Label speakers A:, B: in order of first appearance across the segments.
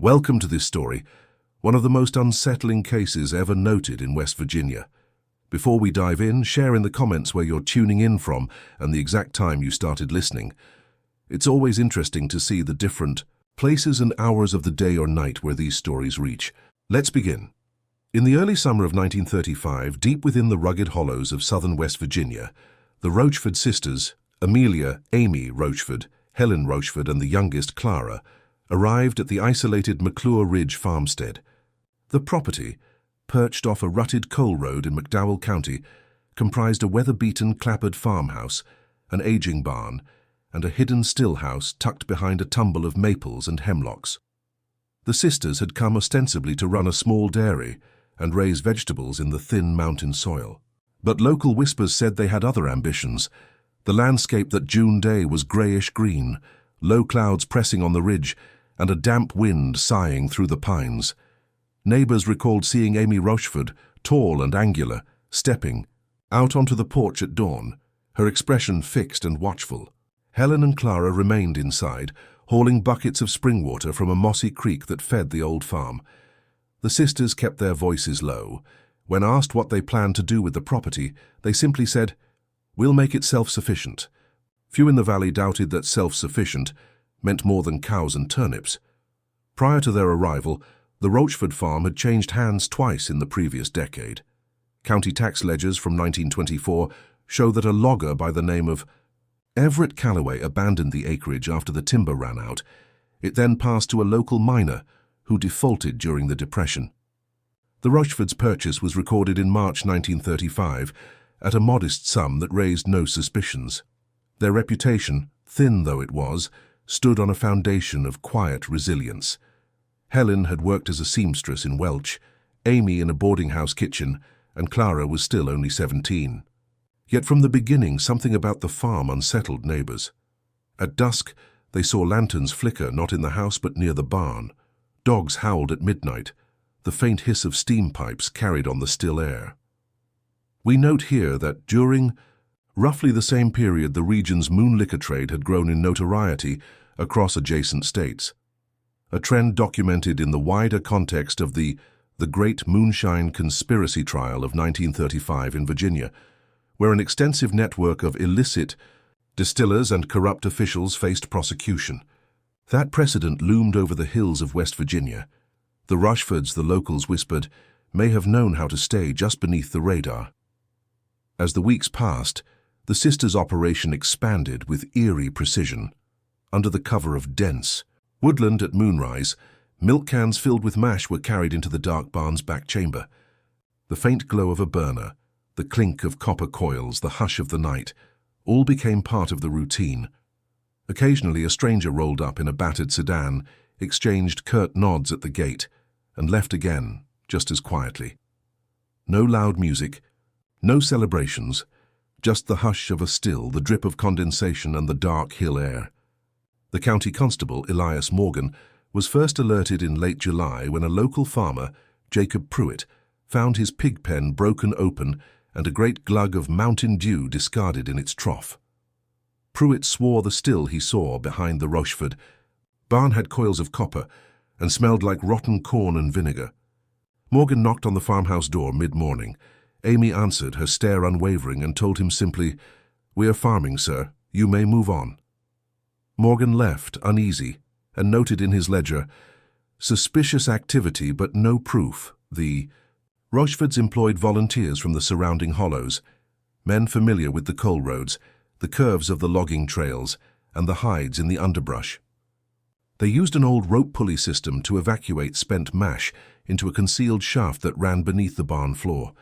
A: Welcome to this story, one of the most unsettling cases ever noted in West Virginia. Before we dive in, share in the comments where you're tuning in from and the exact time you started listening. It's always interesting to see the different places and hours of the day or night where these stories reach. Let's begin. In the early summer of 1935, deep within the rugged hollows of southern West Virginia, the Rochford sisters, Amelia, Amy Rochford, Helen Rochford, and the youngest, Clara, arrived at the isolated McClure Ridge farmstead. The property, perched off a rutted coal road in McDowell County, comprised a weather-beaten clapboard farmhouse, an aging barn, and a hidden still house tucked behind a tumble of maples and hemlocks. The sisters had come ostensibly to run a small dairy and raise vegetables in the thin mountain soil. But local whispers said they had other ambitions. The landscape that June day was grayish-green, low clouds pressing on the ridge, and a damp wind sighing through the pines. Neighbors recalled seeing Amy Rochford, tall and angular, stepping out onto the porch at dawn, her expression fixed and watchful. Helen and Clara remained inside, hauling buckets of spring water from a mossy creek that fed the old farm. The sisters kept their voices low. When asked what they planned to do with the property, they simply said, "We'll make it self-sufficient." Few in the valley doubted that self-sufficient meant more than cows and turnips. Prior to their arrival, the Rochford farm had changed hands twice in the previous decade. County tax ledgers from 1924 show that a logger by the name of Everett Calloway abandoned the acreage after the timber ran out. It then passed to a local miner who defaulted during the Depression. The Rochfords' purchase was recorded in March 1935 at a modest sum that raised no suspicions. Their reputation, thin though it was, stood on a foundation of quiet resilience. Helen had worked as a seamstress in Welch, Amy in a boarding house kitchen, and Clara was still only 17. Yet from the beginning, something about the farm unsettled neighbors. At dusk, they saw lanterns flicker not in the house but near the barn. Dogs howled at midnight. The faint hiss of steam pipes carried on the still air. We note here that during roughly the same period, the region's moon liquor trade had grown in notoriety across adjacent states, a trend documented in the wider context of the Great Moonshine Conspiracy Trial of 1935 in Virginia, where an extensive network of illicit distillers and corrupt officials faced prosecution. That precedent loomed over the hills of West Virginia. The Rochfords, the locals whispered, may have known how to stay just beneath the radar. As the weeks passed, the sisters' operation expanded with eerie precision. Under the cover of dense woodland at moonrise, milk cans filled with mash were carried into the dark barn's back chamber. The faint glow of a burner, the clink of copper coils, the hush of the night, all became part of the routine. Occasionally a stranger rolled up in a battered sedan, exchanged curt nods at the gate, and left again, just as quietly. No loud music, no celebrations, just the hush of a still, the drip of condensation and the dark hill air. The county constable, Elias Morgan, was first alerted in late July when a local farmer, Jacob Pruitt, found his pig pen broken open and a great glug of Mountain Dew discarded in its trough. Pruitt swore the still he saw behind the Rochford barn had coils of copper and smelled like rotten corn and vinegar. Morgan knocked on the farmhouse door mid-morning. Amy answered, her stare unwavering, and told him simply, "We are farming, sir. You may move on." Morgan left, uneasy, and noted in his ledger, "Suspicious activity but no proof." The Rochfords employed volunteers from the surrounding hollows, men familiar with the coal roads, the curves of the logging trails, and the hides in the underbrush. They used an old rope pulley system to evacuate spent mash into a concealed shaft that ran beneath the barn floor.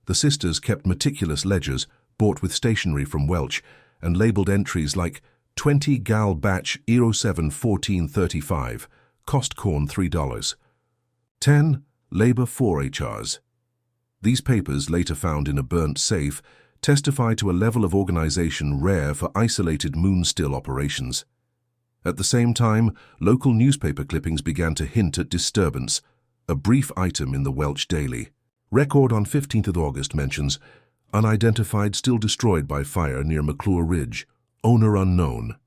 A: The sisters kept meticulous ledgers, bought with stationery from Welch, and labeled entries like 20 gal batch 07 1435, cost corn $3. 10 labor 4 HRs. These papers, later found in a burnt safe, testify to a level of organization rare for isolated moon-still operations. At the same time, local newspaper clippings began to hint at disturbance. A brief item in the Welch Daily record on 15th of August mentions unidentified still destroyed by fire near McClure Ridge, owner unknown.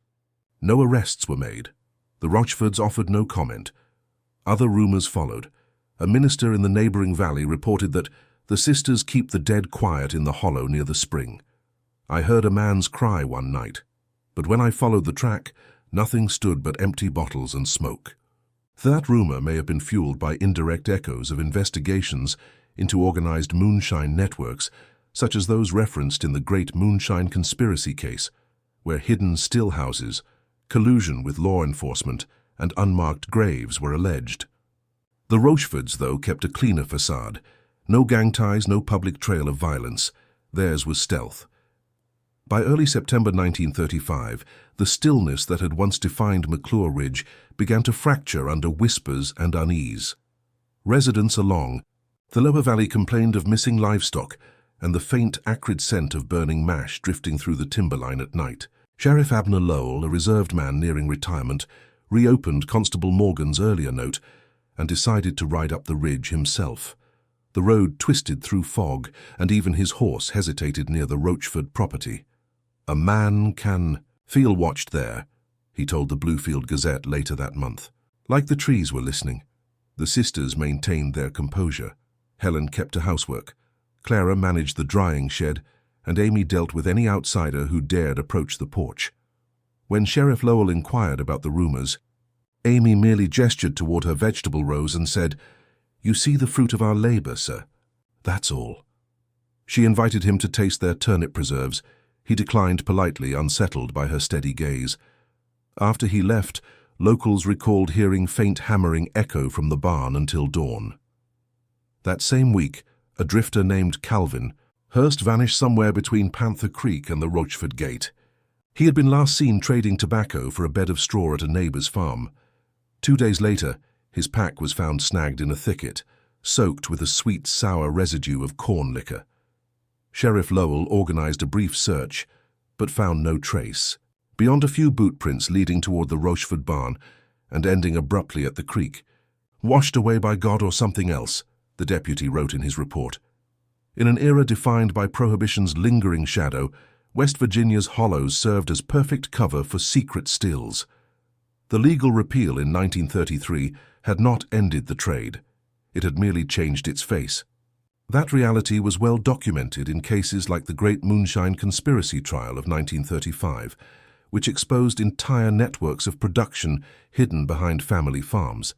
A: No arrests were made. The Rochfords offered no comment. Other rumors followed. A minister in the neighboring valley reported that the sisters keep the dead quiet in the hollow near the spring. I heard a man's cry one night, but when I followed the track, nothing stood but empty bottles and smoke. That rumor may have been fueled by indirect echoes of investigations into organized moonshine networks, such as those referenced in the Great Moonshine Conspiracy case, where hidden still houses, collusion with law enforcement, and unmarked graves were alleged. The Rochefords, though, kept a cleaner facade. No gang ties, no public trail of violence. Theirs was stealth. By early September 1935, the stillness that had once defined McClure Ridge began to fracture under whispers and unease. Residents along the lower valley complained of missing livestock and the faint, acrid scent of burning mash drifting through the timberline at night. Sheriff Abner Lowell, a reserved man nearing retirement, reopened Constable Morgan's earlier note and decided to ride up the ridge himself. The road twisted through fog, and even his horse hesitated near the Rocheford property. "A man can feel watched there," he told the Bluefield Gazette later that month. Like the trees were listening. The sisters maintained their composure. Helen kept to housework. Clara managed the drying shed, and Amy dealt with any outsider who dared approach the porch. When Sheriff Lowell inquired about the rumors, Amy merely gestured toward her vegetable rows and said, "You see the fruit of our labor, sir. That's all." She invited him to taste their turnip preserves. He declined politely, unsettled by her steady gaze. After he left, locals recalled hearing faint hammering echo from the barn until dawn. That same week, a drifter named Calvin Hurst vanished somewhere between Panther Creek and the Rocheford Gate. He had been last seen trading tobacco for a bed of straw at a neighbor's farm. 2 days later, his pack was found snagged in a thicket, soaked with a sweet, sour residue of corn liquor. Sheriff Lowell organized a brief search, but found no trace, beyond a few boot prints leading toward the Rocheford barn and ending abruptly at the creek. "Washed away by God or something else," the deputy wrote in his report. In an era defined by Prohibition's lingering shadow, West Virginia's hollows served as perfect cover for secret stills. The legal repeal in 1933 had not ended the trade. It had merely changed its face. That reality was well documented in cases like the Great Moonshine Conspiracy trial of 1935, which exposed entire networks of production hidden behind family farms.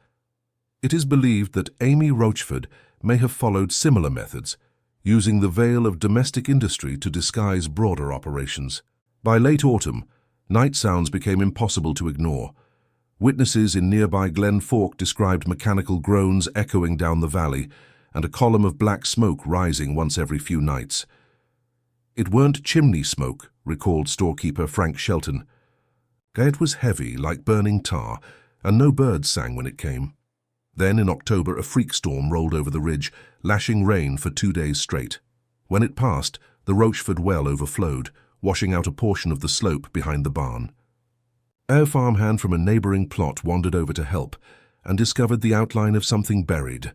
A: It is believed that Amy Rocheford may have followed similar methods, using the veil of domestic industry to disguise broader operations. By late autumn, night sounds became impossible to ignore. Witnesses in nearby Glen Fork described mechanical groans echoing down the valley and a column of black smoke rising once every few nights. "It weren't chimney smoke," recalled storekeeper Frank Shelton. "It was heavy, like burning tar, and no birds sang when it came." Then in October, a freak storm rolled over the ridge, lashing rain for 2 days straight. When it passed, the Rocheford well overflowed, washing out a portion of the slope behind the barn. A farmhand from a neighboring plot wandered over to help and discovered the outline of something buried.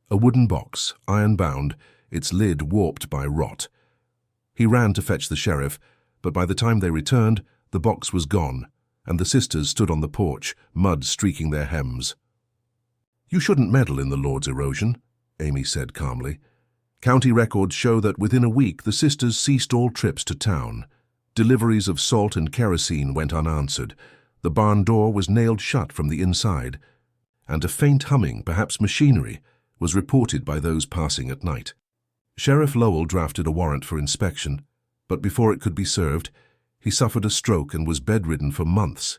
A: A wooden box, iron-bound, its lid warped by rot. He ran to fetch the sheriff, but by the time they returned, the box was gone, and the sisters stood on the porch, mud streaking their hems. "You shouldn't meddle in the Lord's erosion," Amy said calmly. County records show that within a week the sisters ceased all trips to town. Deliveries of salt and kerosene went unanswered. The barn door was nailed shut from the inside, and a faint humming, perhaps machinery, was reported by those passing at night. Sheriff Lowell drafted a warrant for inspection, but before it could be served, he suffered a stroke and was bedridden for months.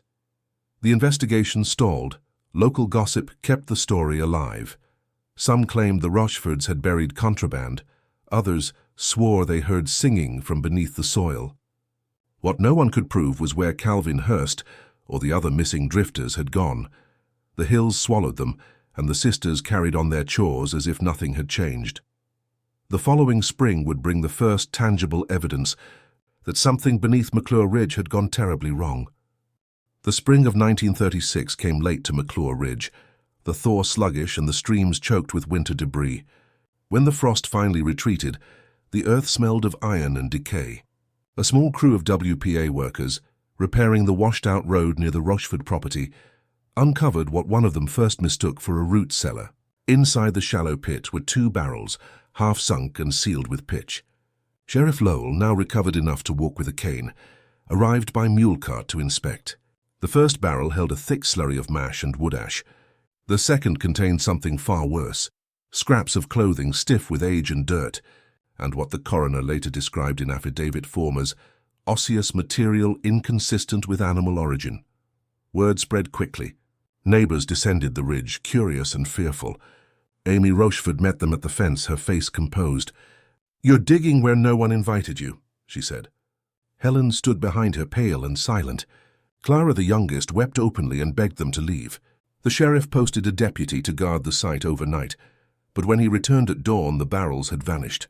A: The investigation stalled. Local gossip kept the story alive. Some claimed the Rochefords had buried contraband. Others swore they heard singing from beneath the soil. What no one could prove was where Calvin Hurst, or the other missing drifters, had gone. The hills swallowed them, and the sisters carried on their chores as if nothing had changed. The following spring would bring the first tangible evidence that something beneath McClure Ridge had gone terribly wrong. The spring of 1936 came late to McClure Ridge, the thaw sluggish and the streams choked with winter debris. When the frost finally retreated, the earth smelled of iron and decay. A small crew of WPA workers, repairing the washed-out road near the Rocheford property, uncovered what one of them first mistook for a root cellar. Inside the shallow pit were 2 barrels, half sunk and sealed with pitch. Sheriff Lowell, now recovered enough to walk with a cane, arrived by mule cart to inspect. The first barrel held a thick slurry of mash and wood ash. The second contained something far worse, scraps of clothing stiff with age and dirt, and what the coroner later described in affidavit form as osseous material inconsistent with animal origin. Word spread quickly. Neighbors descended the ridge, curious and fearful. Amy Rochford met them at the fence, her face composed. "You're digging where no one invited you," she said. Helen stood behind her, pale and silent. Clara, the youngest, wept openly and begged them to leave. The sheriff posted a deputy to guard the site overnight, but when he returned at dawn, the barrels had vanished.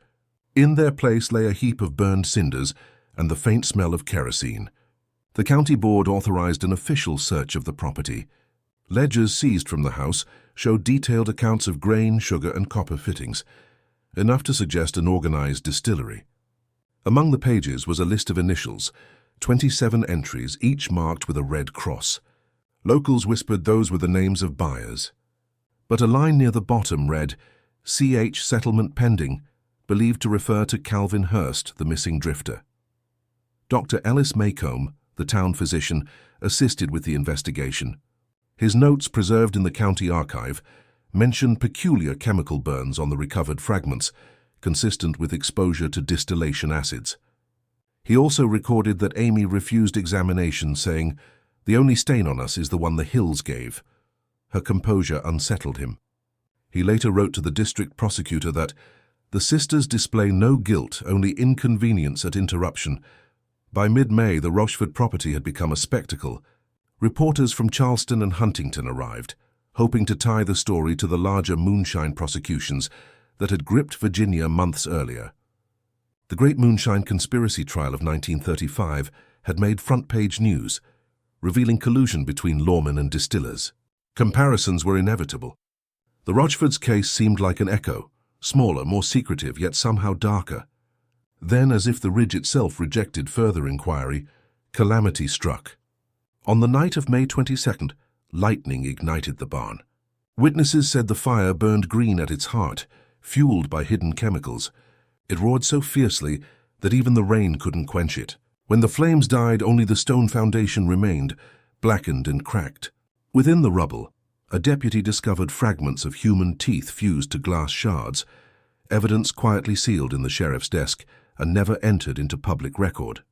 A: In their place lay a heap of burned cinders and the faint smell of kerosene. The county board authorized an official search of the property. Ledgers seized from the house showed detailed accounts of grain, sugar, and copper fittings, enough to suggest an organized distillery. Among the pages was a list of initials, 27 entries, each marked with a red cross. Locals whispered those were the names of buyers. But a line near the bottom read, "C.H. Settlement Pending," believed to refer to Calvin Hurst, the missing drifter. Dr. Ellis Maycomb, the town physician, assisted with the investigation. His notes, preserved in the county archive, mentioned peculiar chemical burns on the recovered fragments, consistent with exposure to distillation acids. He also recorded that Amy refused examination, saying, "The only stain on us is the one the hills gave." Her composure unsettled him. He later wrote to the district prosecutor that the sisters display no guilt, only inconvenience at interruption. By mid-May, the Rochford property had become a spectacle. Reporters from Charleston and Huntington arrived, hoping to tie the story to the larger moonshine prosecutions that had gripped Virginia months earlier. The Great Moonshine Conspiracy trial of 1935 had made front-page news, revealing collusion between lawmen and distillers. Comparisons were inevitable. The Rochfords' case seemed like an echo, smaller, more secretive, yet somehow darker. Then, as if the ridge itself rejected further inquiry, calamity struck. On the night of May 22nd, lightning ignited the barn. Witnesses said the fire burned green at its heart, fueled by hidden chemicals. It roared so fiercely that even the rain couldn't quench it. When the flames died, only the stone foundation remained, blackened and cracked. Within the rubble, a deputy discovered fragments of human teeth fused to glass shards, evidence quietly sealed in the sheriff's desk and never entered into public record.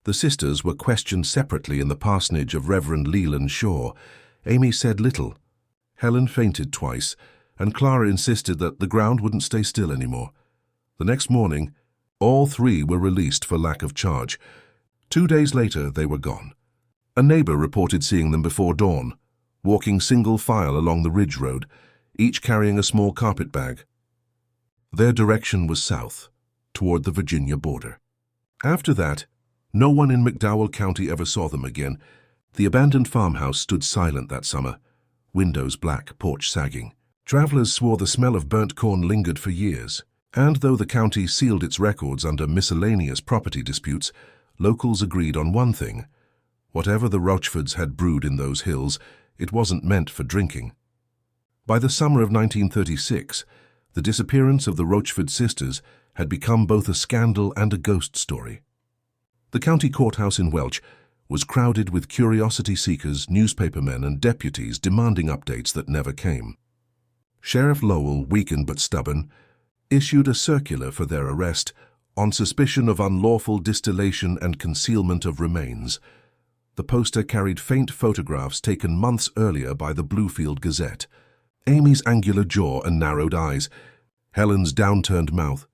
A: The sisters were questioned separately in the parsonage of Reverend Leland Shaw. Amy said little. Helen fainted twice, and Clara insisted that the ground wouldn't stay still anymore. The next morning, all 3 were released for lack of charge. 2 days later, they were gone. A neighbor reported seeing them before dawn, walking single file along the ridge road, each carrying a small carpet bag. Their direction was south, toward the Virginia border. After that, no one in McDowell County ever saw them again. The abandoned farmhouse stood silent that summer, windows black, porch sagging. Travelers swore the smell of burnt corn lingered for years, and though the county sealed its records under miscellaneous property disputes, locals agreed on one thing. Whatever the Rochfords had brewed in those hills, it wasn't meant for drinking. By the summer of 1936, the disappearance of the Rochford sisters had become both a scandal and a ghost story. The county courthouse in Welch was crowded with curiosity seekers, newspapermen, and deputies demanding updates that never came. Sheriff Lowell, weakened but stubborn, issued a circular for their arrest on suspicion of unlawful distillation and concealment of remains. The poster carried faint photographs taken months earlier by the Bluefield Gazette. Amy's angular jaw and narrowed eyes, Helen's downturned mouth,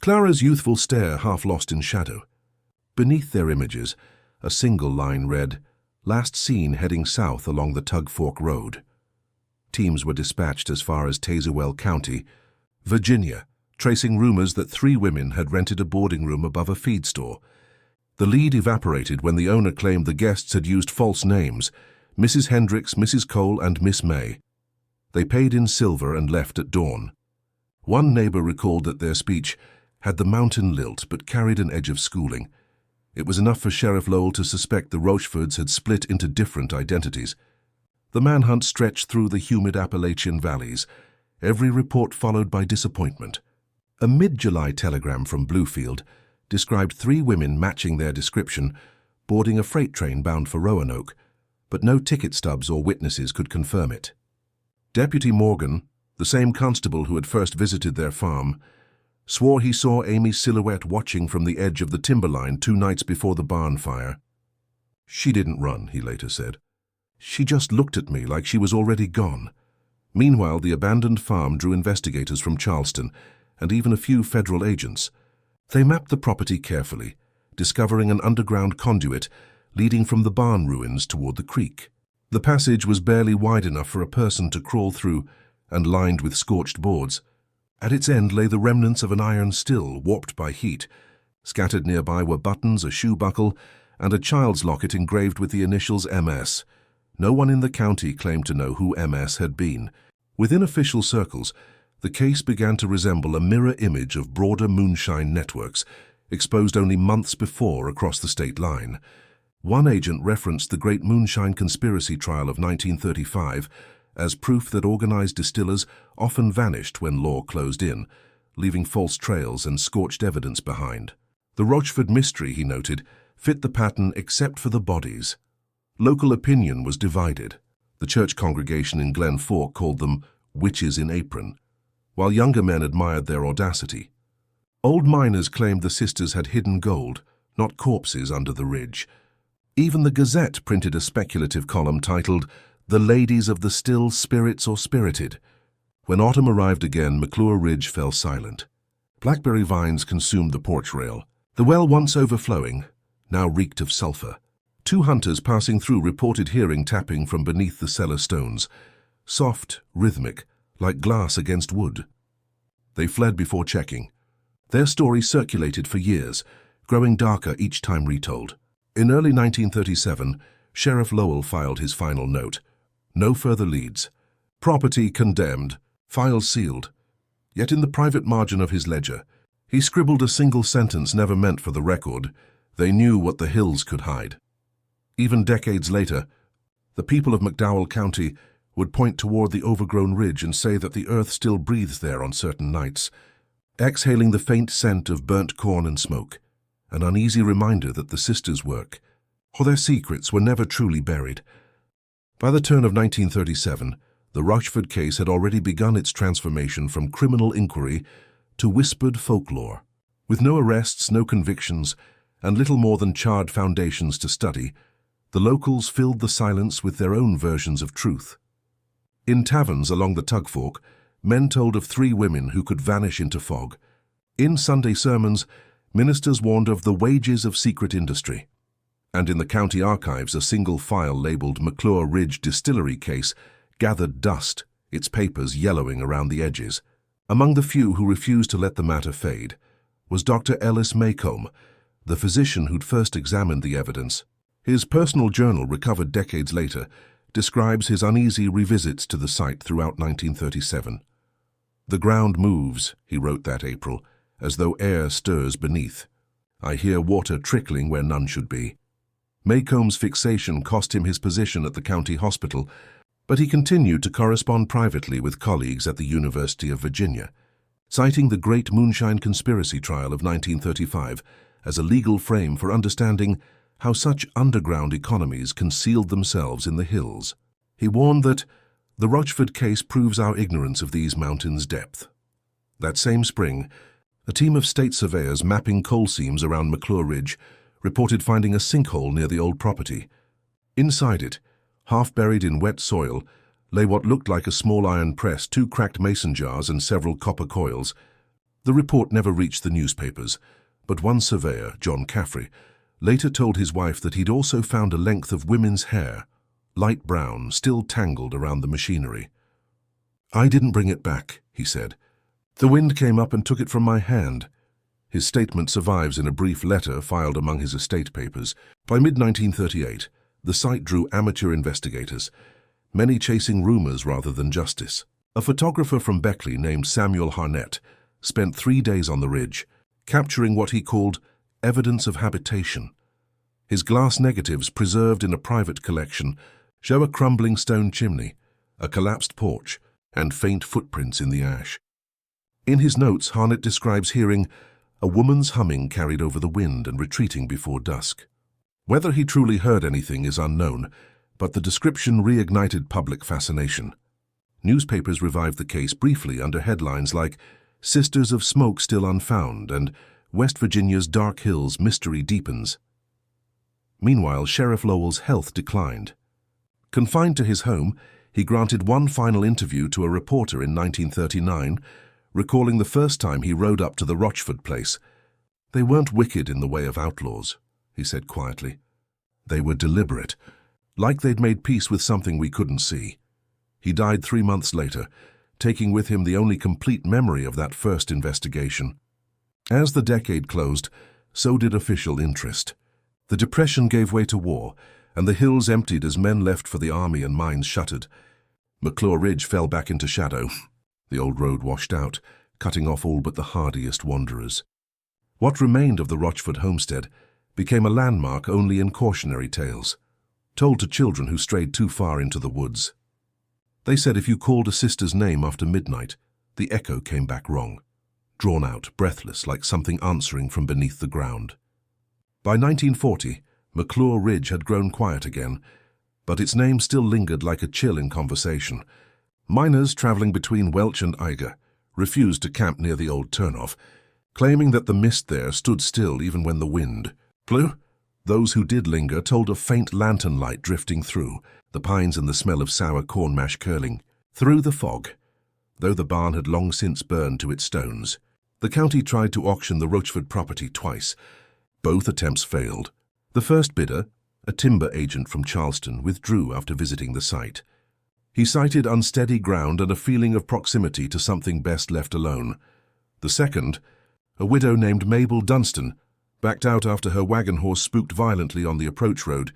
A: Clara's youthful stare half lost in shadow. Beneath their images, a single line read, "Last seen heading south along the Tug Fork Road." Teams were dispatched as far as Tazewell County, Virginia, tracing rumors that 3 women had rented a boarding room above a feed store. The lead evaporated when the owner claimed the guests had used false names, Mrs. Hendricks, Mrs. Cole, and Miss May. They paid in silver and left at dawn. One neighbor recalled that their speech had the mountain lilt but carried an edge of schooling. It was enough for Sheriff Lowell to suspect the Rochfords had split into different identities. The manhunt stretched through the humid Appalachian valleys, every report followed by disappointment. A mid-July telegram from Bluefield described 3 women matching their description, boarding a freight train bound for Roanoke, but no ticket stubs or witnesses could confirm it. Deputy Morgan, the same constable who had first visited their farm, swore he saw Amy's silhouette watching from the edge of the timberline 2 nights before the barn fire. "She didn't run," he later said. "She just looked at me like she was already gone." Meanwhile, the abandoned farm drew investigators from Charleston and even a few federal agents. They mapped the property carefully, discovering an underground conduit leading from the barn ruins toward the creek. The passage was barely wide enough for a person to crawl through and lined with scorched boards. At its end lay the remnants of an iron still, warped by heat. Scattered nearby were buttons, a shoe buckle, and a child's locket engraved with the initials MS. No one in the county claimed to know who MS had been. Within official circles, the case began to resemble a mirror image of broader moonshine networks, exposed only months before across the state line. One agent referenced the Great Moonshine Conspiracy Trial of 1935 as proof that organized distillers often vanished when law closed in, leaving false trails and scorched evidence behind. The Rochford mystery, he noted, fit the pattern except for the bodies. Local opinion was divided. The church congregation in Glen Fork called them witches in apron, while younger men admired their audacity. Old miners claimed the sisters had hidden gold, not corpses under the ridge. Even the Gazette printed a speculative column titled, "The Ladies of the Still Spirits or Spirited." When autumn arrived again, McClure Ridge fell silent. Blackberry vines consumed the porch rail. The well, once overflowing, now reeked of sulfur. 2 hunters passing through reported hearing tapping from beneath the cellar stones, soft, rhythmic, like glass against wood. They fled before checking. Their story circulated for years, growing darker each time retold. In early 1937, Sheriff Lowell filed his final note. No further leads. Property condemned, file sealed. Yet in the private margin of his ledger, he scribbled a single sentence never meant for the record. They knew what the hills could hide. Even decades later, the people of McDowell County would point toward the overgrown ridge and say that the earth still breathes there on certain nights, exhaling the faint scent of burnt corn and smoke, an uneasy reminder that the sisters' work, or their secrets, were never truly buried. By the turn of 1937, the Rochford case had already begun its transformation from criminal inquiry to whispered folklore. With no arrests, no convictions, and little more than charred foundations to study, the locals filled the silence with their own versions of truth. In taverns along the Tug Fork, men told of 3 women who could vanish into fog. In Sunday sermons, ministers warned of the wages of secret industry. And in the county archives, a single file labeled McClure Ridge Distillery Case gathered dust, its papers yellowing around the edges. Among the few who refused to let the matter fade was Dr. Ellis Maycomb, the physician who'd first examined the evidence. His personal journal, recovered decades later, describes his uneasy revisits to the site throughout 1937. "The ground moves," he wrote that April, "as though air stirs beneath. I hear water trickling where none should be." Maycomb's fixation cost him his position at the county hospital, but he continued to correspond privately with colleagues at the University of Virginia, citing the Great Moonshine Conspiracy Trial of 1935 as a legal frame for understanding how such underground economies concealed themselves in the hills. He warned that the Rochford case proves our ignorance of these mountains' depth. That same spring, a team of state surveyors mapping coal seams around McClure Ridge reported finding a sinkhole near the old property. Inside it, half buried in wet soil, lay what looked like a small iron press, 2 cracked mason jars, and several copper coils. The report never reached the newspapers, but one surveyor, John Caffrey, later told his wife that he'd also found a length of women's hair, light brown, still tangled around the machinery. "I didn't bring it back," he said. "The wind came up and took it from my hand." His statement survives in a brief letter filed among his estate papers. By mid-1938, the site drew amateur investigators, many chasing rumors rather than justice. A photographer from Beckley named Samuel Harnett spent 3 days on the ridge, capturing what he called evidence of habitation. His glass negatives, preserved in a private collection, show a crumbling stone chimney, a collapsed porch, and faint footprints in the ash. In his notes, Harnett describes hearing a woman's humming carried over the wind and retreating before dusk. Whether he truly heard anything is unknown, but the description reignited public fascination. Newspapers revived the case briefly under headlines like "Sisters of Smoke Still Unfound" and "West Virginia's Dark Hills Mystery Deepens." Meanwhile, Sheriff Lowell's health declined. Confined to his home, he granted one final interview to a reporter in 1939, recalling the first time he rode up to the Rochford place. "They weren't wicked in the way of outlaws," he said quietly. "They were deliberate, like they'd made peace with something we couldn't see." He died 3 months later, taking with him the only complete memory of that first investigation. As the decade closed, so did official interest. The Depression gave way to war, and the hills emptied as men left for the army and mines shuttered. McClure Ridge fell back into shadow. The old road washed out, cutting off all but the hardiest wanderers. What remained of the Rochford homestead became a landmark only in cautionary tales, told to children who strayed too far into the woods. They said if you called a sister's name after midnight, the echo came back wrong, drawn out, breathless, like something answering from beneath the ground. By 1940, McClure Ridge had grown quiet again, but its name still lingered like a chill in conversation. Miners traveling between Welch and Eiger refused to camp near the old turnoff, claiming that the mist there stood still even when the wind blew. Those who did linger told of faint lantern light drifting through, the pines and the smell of sour corn mash curling through the fog. Though the barn had long since burned to its stones, the county tried to auction the Rochford property twice. Both attempts failed. The first bidder, a timber agent from Charleston, withdrew after visiting the site. He cited unsteady ground and a feeling of proximity to something best left alone. The second, a widow named Mabel Dunstan, backed out after her wagon horse spooked violently on the approach road,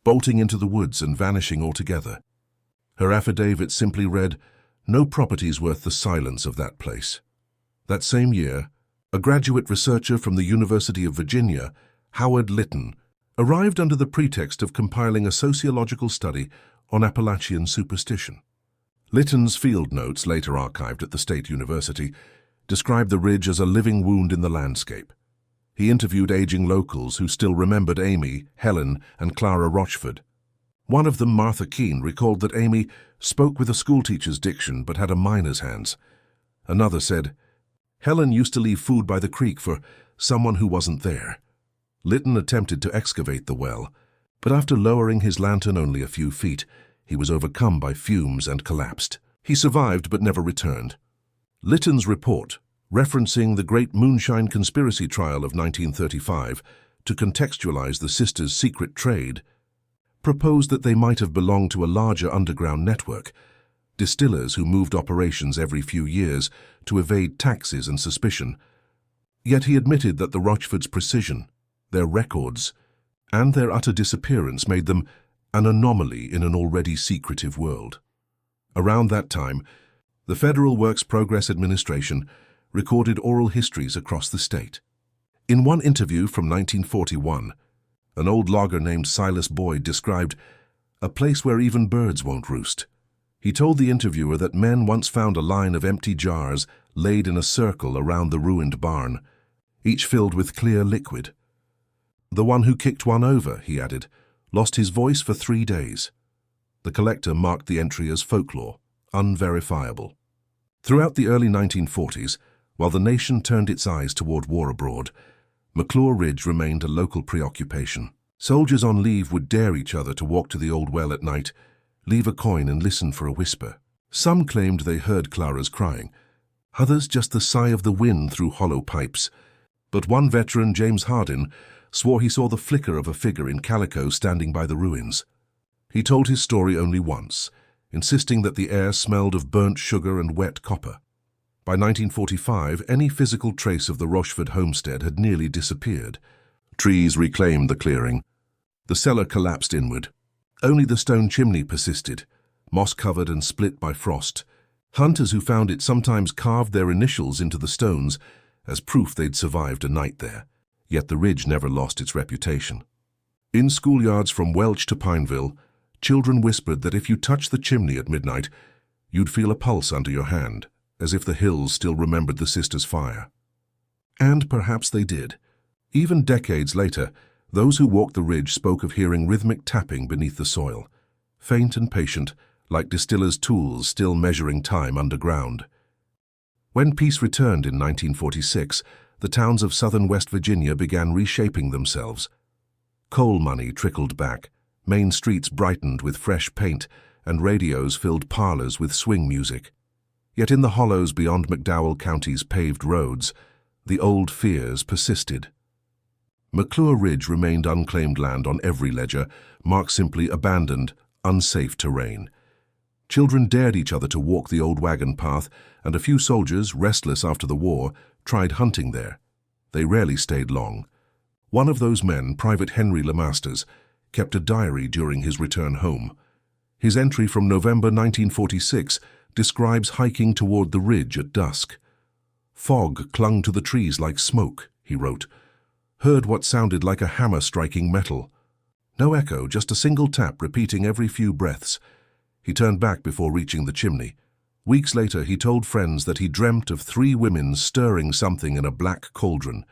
A: bolting into the woods and vanishing altogether. Her affidavit simply read, "No property's worth the silence of that place." That same year, a graduate researcher from the University of Virginia, Howard Litton, arrived under the pretext of compiling a sociological study on Appalachian superstition. Litton's field notes, later archived at the State University, described the ridge as a living wound in the landscape. He interviewed aging locals who still remembered Amy, Helen, and Clara Rochford. One of them, Martha Keene, recalled that Amy spoke with a schoolteacher's diction but had a miner's hands. Another said, "Helen used to leave food by the creek for someone who wasn't there." Litton attempted to excavate the well, but after lowering his lantern only a few feet, he was overcome by fumes and collapsed. He survived but never returned. Litton's report, referencing the Great Moonshine Conspiracy trial of 1935 to contextualize the sisters' secret trade, proposed that they might have belonged to a larger underground network, distillers who moved operations every few years to evade taxes and suspicion. Yet he admitted that the Rochfords' precision, their records, and their utter disappearance made them an anomaly in an already secretive world. Around that time, the Federal Works Progress Administration recorded oral histories across the state. In one interview from 1941, an old logger named Silas Boyd described a place where even birds won't roost. He told the interviewer that men once found a line of empty jars laid in a circle around the ruined barn, each filled with clear liquid. "The one who kicked one over," he added, "lost his voice for 3 days." The collector marked the entry as folklore, unverifiable. Throughout the early 1940s, while the nation turned its eyes toward war abroad, McClure Ridge remained a local preoccupation. Soldiers on leave would dare each other to walk to the old well at night, leave a coin and listen for a whisper. Some claimed they heard Clara's crying, others just the sigh of the wind through hollow pipes. But one veteran, James Hardin, swore he saw the flicker of a figure in calico standing by the ruins. He told his story only once, insisting that the air smelled of burnt sugar and wet copper. By 1945, any physical trace of the Rochford homestead had nearly disappeared. Trees reclaimed the clearing. The cellar collapsed inward. Only the stone chimney persisted, moss-covered and split by frost. Hunters who found it sometimes carved their initials into the stones as proof they'd survived a night there. Yet the ridge never lost its reputation. In schoolyards from Welch to Pineville, Children whispered that if you touched the chimney at midnight, you'd feel a pulse under your hand, as if the hills still remembered the sisters' fire. And perhaps they did. Even decades later, those who walked the ridge spoke of hearing rhythmic tapping beneath the soil, faint and patient, like distillers' tools still measuring time underground. When peace returned in 1946, the towns of southern West Virginia began reshaping themselves. Coal money trickled back, main streets brightened with fresh paint, and radios filled parlors with swing music. Yet in the hollows beyond McDowell County's paved roads, the old fears persisted. McClure Ridge remained unclaimed land on every ledger, marked simply abandoned, unsafe terrain. Children dared each other to walk the old wagon path, and a few soldiers, restless after the war, tried hunting there. They rarely stayed long. One of those men, Private Henry LeMasters, kept a diary during his return home. His entry from November 1946 describes hiking toward the ridge at dusk. "Fog clung to the trees like smoke," he wrote. "Heard what sounded like a hammer striking metal. No echo, just a single tap repeating every few breaths." He turned back before reaching the chimney. Weeks later, he told friends that he dreamt of 3 women stirring something in a black cauldron,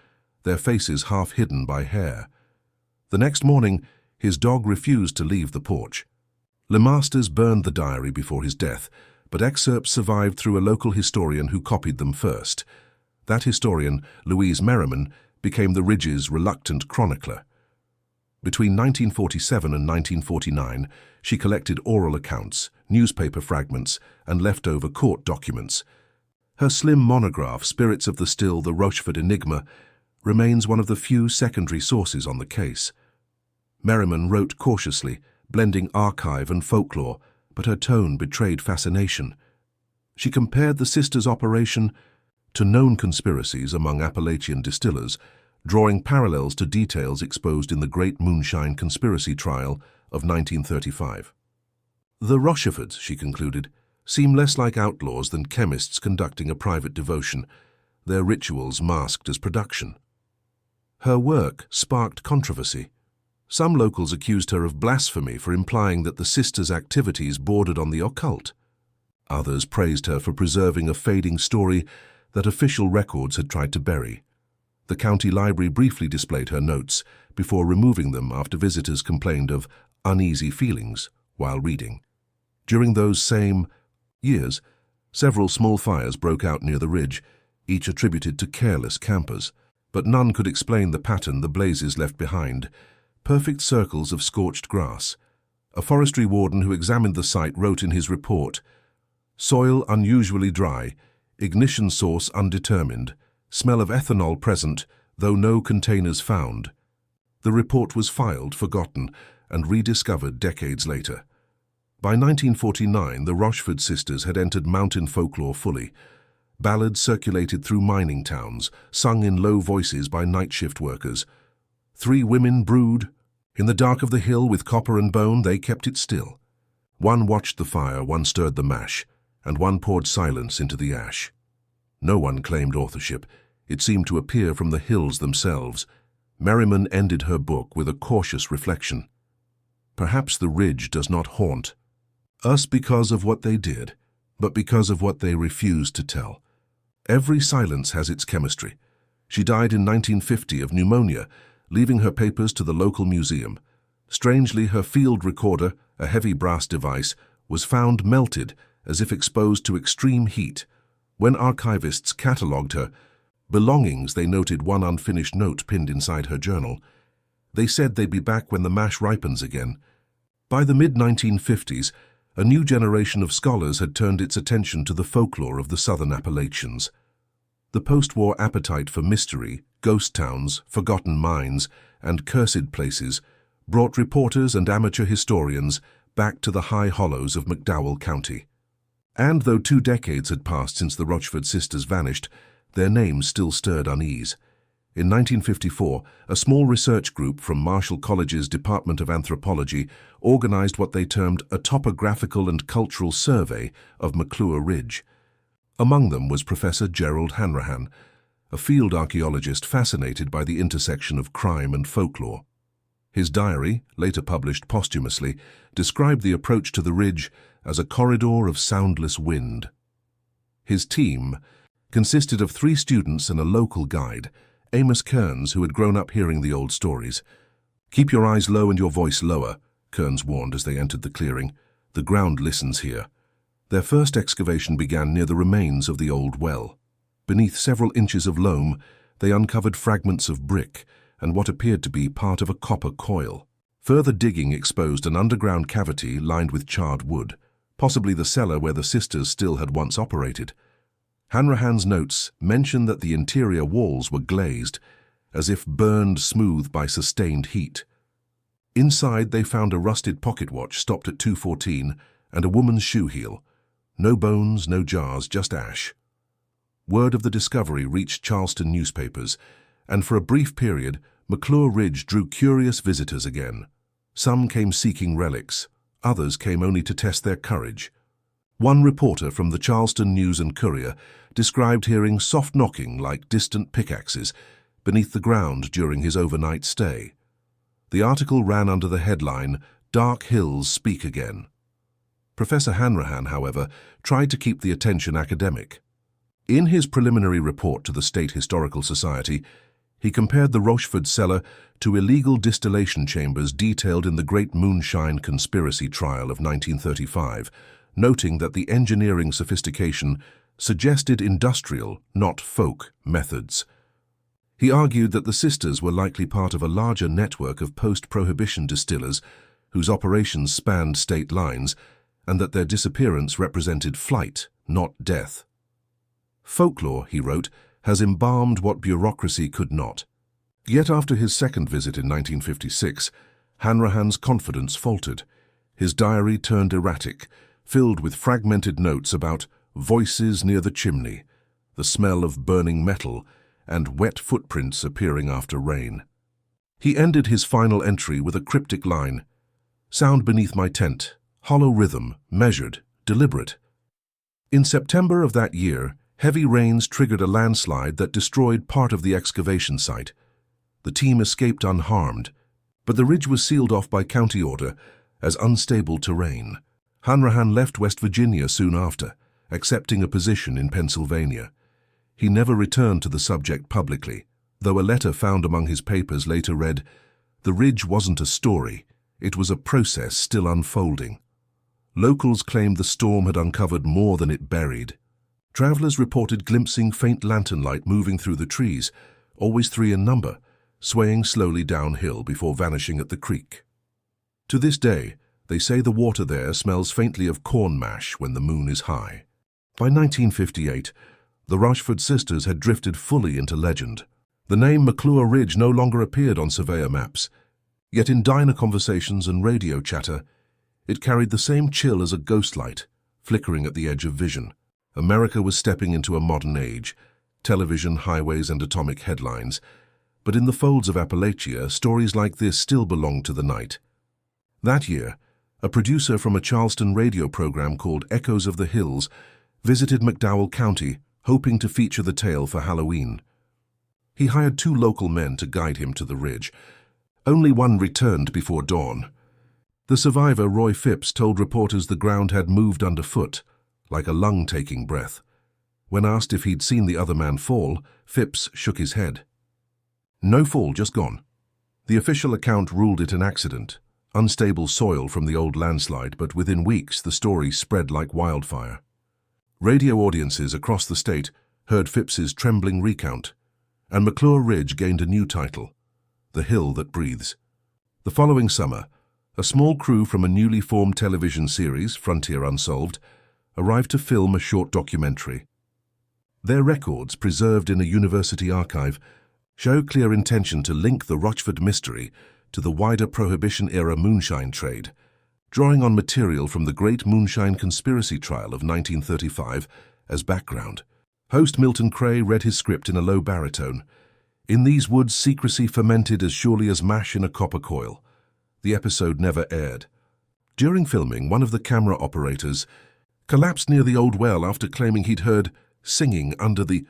A: their faces half hidden by hair. The next morning, his dog refused to leave the porch. LeMasters burned the diary before his death, but excerpts survived through a local historian who copied them first. That historian, Louise Merriman, became the Ridge's reluctant chronicler. Between 1947 and 1949, she collected oral accounts, newspaper fragments, and leftover court documents. Her slim monograph, Spirits of the Still, the Rochefort Enigma, remains one of the few secondary sources on the case. Merriman wrote cautiously, blending archive and folklore, but her tone betrayed fascination. She compared the sisters' operation to known conspiracies among Appalachian distillers, drawing parallels to details exposed in the Great Moonshine Conspiracy Trial of 1935. "The Rocheforts," she concluded, "seem less like outlaws than chemists conducting a private devotion, their rituals masked as production." Her work sparked controversy. Some locals accused her of blasphemy for implying that the sisters' activities bordered on the occult. Others praised her for preserving a fading story that official records had tried to bury. The county library briefly displayed her notes before removing them after visitors complained of uneasy feelings while reading. During those same years, several small fires broke out near the ridge, each attributed to careless campers, but none could explain the pattern the blazes left behind: perfect circles of scorched grass. A forestry warden who examined the site wrote in his report, "Soil unusually dry, ignition source undetermined, smell of ethanol present, though no containers found." The report was filed, forgotten, and rediscovered decades later. By 1949, the Rochefort sisters had entered mountain folklore fully. Ballads circulated through mining towns, sung in low voices by night shift workers. 3 women brewed. In the dark of the hill with copper and bone, they kept it still. One watched the fire, one stirred the mash, and one poured silence into the ash. No one claimed authorship. It seemed to appear from the hills themselves. Merriman ended her book with a cautious reflection. Perhaps the ridge does not haunt us because of what they did, but because of what they refused to tell. Every silence has its chemistry. She died in 1950 of pneumonia, leaving her papers to the local museum. Strangely, her field recorder, a heavy brass device, was found melted as if exposed to extreme heat. When archivists catalogued her belongings, they noted one unfinished note pinned inside her journal. They said they'd be back when the mash ripens again. By the mid-1950s, a new generation of scholars had turned its attention to the folklore of the southern Appalachians. The post-war appetite for mystery, ghost towns, forgotten mines, and cursed places brought reporters and amateur historians back to the high hollows of McDowell County. And though 2 decades had passed since the Rochefort sisters vanished, their names still stirred unease. In 1954, a small research group from Marshall College's Department of Anthropology organized what they termed a topographical and cultural survey of McClure Ridge. Among them was Professor Gerald Hanrahan, a field archaeologist fascinated by the intersection of crime and folklore. His diary, later published posthumously, described the approach to the ridge as a corridor of soundless wind. His team consisted of 3 students and a local guide, Amos Kearns, who had grown up hearing the old stories. "Keep your eyes low and your voice lower," Kearns warned as they entered the clearing. "The ground listens here." Their first excavation began near the remains of the old well. Beneath several inches of loam, they uncovered fragments of brick and what appeared to be part of a copper coil. Further digging exposed an underground cavity lined with charred wood, possibly the cellar where the sisters still had once operated. Hanrahan's notes mention that the interior walls were glazed, as if burned smooth by sustained heat. Inside they found a rusted pocket watch stopped at 2:14 and a woman's shoe heel. No bones, no jars, just ash. Word of the discovery reached Charleston newspapers, and for a brief period, McClure Ridge drew curious visitors again. Some came seeking relics, others came only to test their courage. One reporter from the Charleston News and Courier described hearing soft knocking like distant pickaxes beneath the ground during his overnight stay. The article ran under the headline, "Dark Hills Speak Again." Professor Hanrahan, however, tried to keep the attention academic. In his preliminary report to the State Historical Society, he compared the Rochefort cellar to illegal distillation chambers detailed in the Great Moonshine Conspiracy trial of 1935, noting that the engineering sophistication suggested industrial, not folk, methods. He argued that the sisters were likely part of a larger network of post-prohibition distillers whose operations spanned state lines, and that their disappearance represented flight, not death. "Folklore," he wrote, "has embalmed what bureaucracy could not." Yet after his second visit in 1956, Hanrahan's confidence faltered. His diary turned erratic, filled with fragmented notes about voices near the chimney, the smell of burning metal, and wet footprints appearing after rain. He ended his final entry with a cryptic line, "Sound beneath my tent, hollow rhythm, measured, deliberate." In September of that year, heavy rains triggered a landslide that destroyed part of the excavation site. The team escaped unharmed, but the ridge was sealed off by county order as unstable terrain. Hanrahan left West Virginia soon after, accepting a position in Pennsylvania. He never returned to the subject publicly, though a letter found among his papers later read, "The ridge wasn't a story, it was a process still unfolding." Locals claimed the storm had uncovered more than it buried. Travelers reported glimpsing faint lantern light moving through the trees, always 3 in number, swaying slowly downhill before vanishing at the creek. To this day, they say the water there smells faintly of corn mash when the moon is high. By 1958, the Rochefort sisters had drifted fully into legend. The name McClure Ridge no longer appeared on surveyor maps, yet in diner conversations and radio chatter, it carried the same chill as a ghost light, flickering at the edge of vision. America was stepping into a modern age, television, highways, and atomic headlines, but in the folds of Appalachia, stories like this still belonged to the night. That year, a producer from a Charleston radio program called Echoes of the Hills visited McDowell County, hoping to feature the tale for Halloween. He hired 2 local men to guide him to the ridge. Only one returned before dawn. The survivor, Roy Phipps, told reporters the ground had moved underfoot, like a lung taking breath. When asked if he'd seen the other man fall, Phipps shook his head. "No fall, just gone." The official account ruled it an accident, unstable soil from the old landslide, but within weeks the story spread like wildfire. Radio audiences across the state heard Phipps's trembling recount, and McClure Ridge gained a new title, The Hill That Breathes. The following summer, a small crew from a newly formed television series, Frontier Unsolved, arrived to film a short documentary. Their records, preserved in a university archive, show clear intention to link the Rochefort mystery to the wider Prohibition-era moonshine trade, drawing on material from the Great Moonshine Conspiracy trial of 1935 as background. Host Milton Cray read his script in a low baritone. "In these woods, secrecy fermented as surely as mash in a copper coil." The episode never aired. During filming, one of the camera operators collapsed near the old well after claiming he'd heard singing under the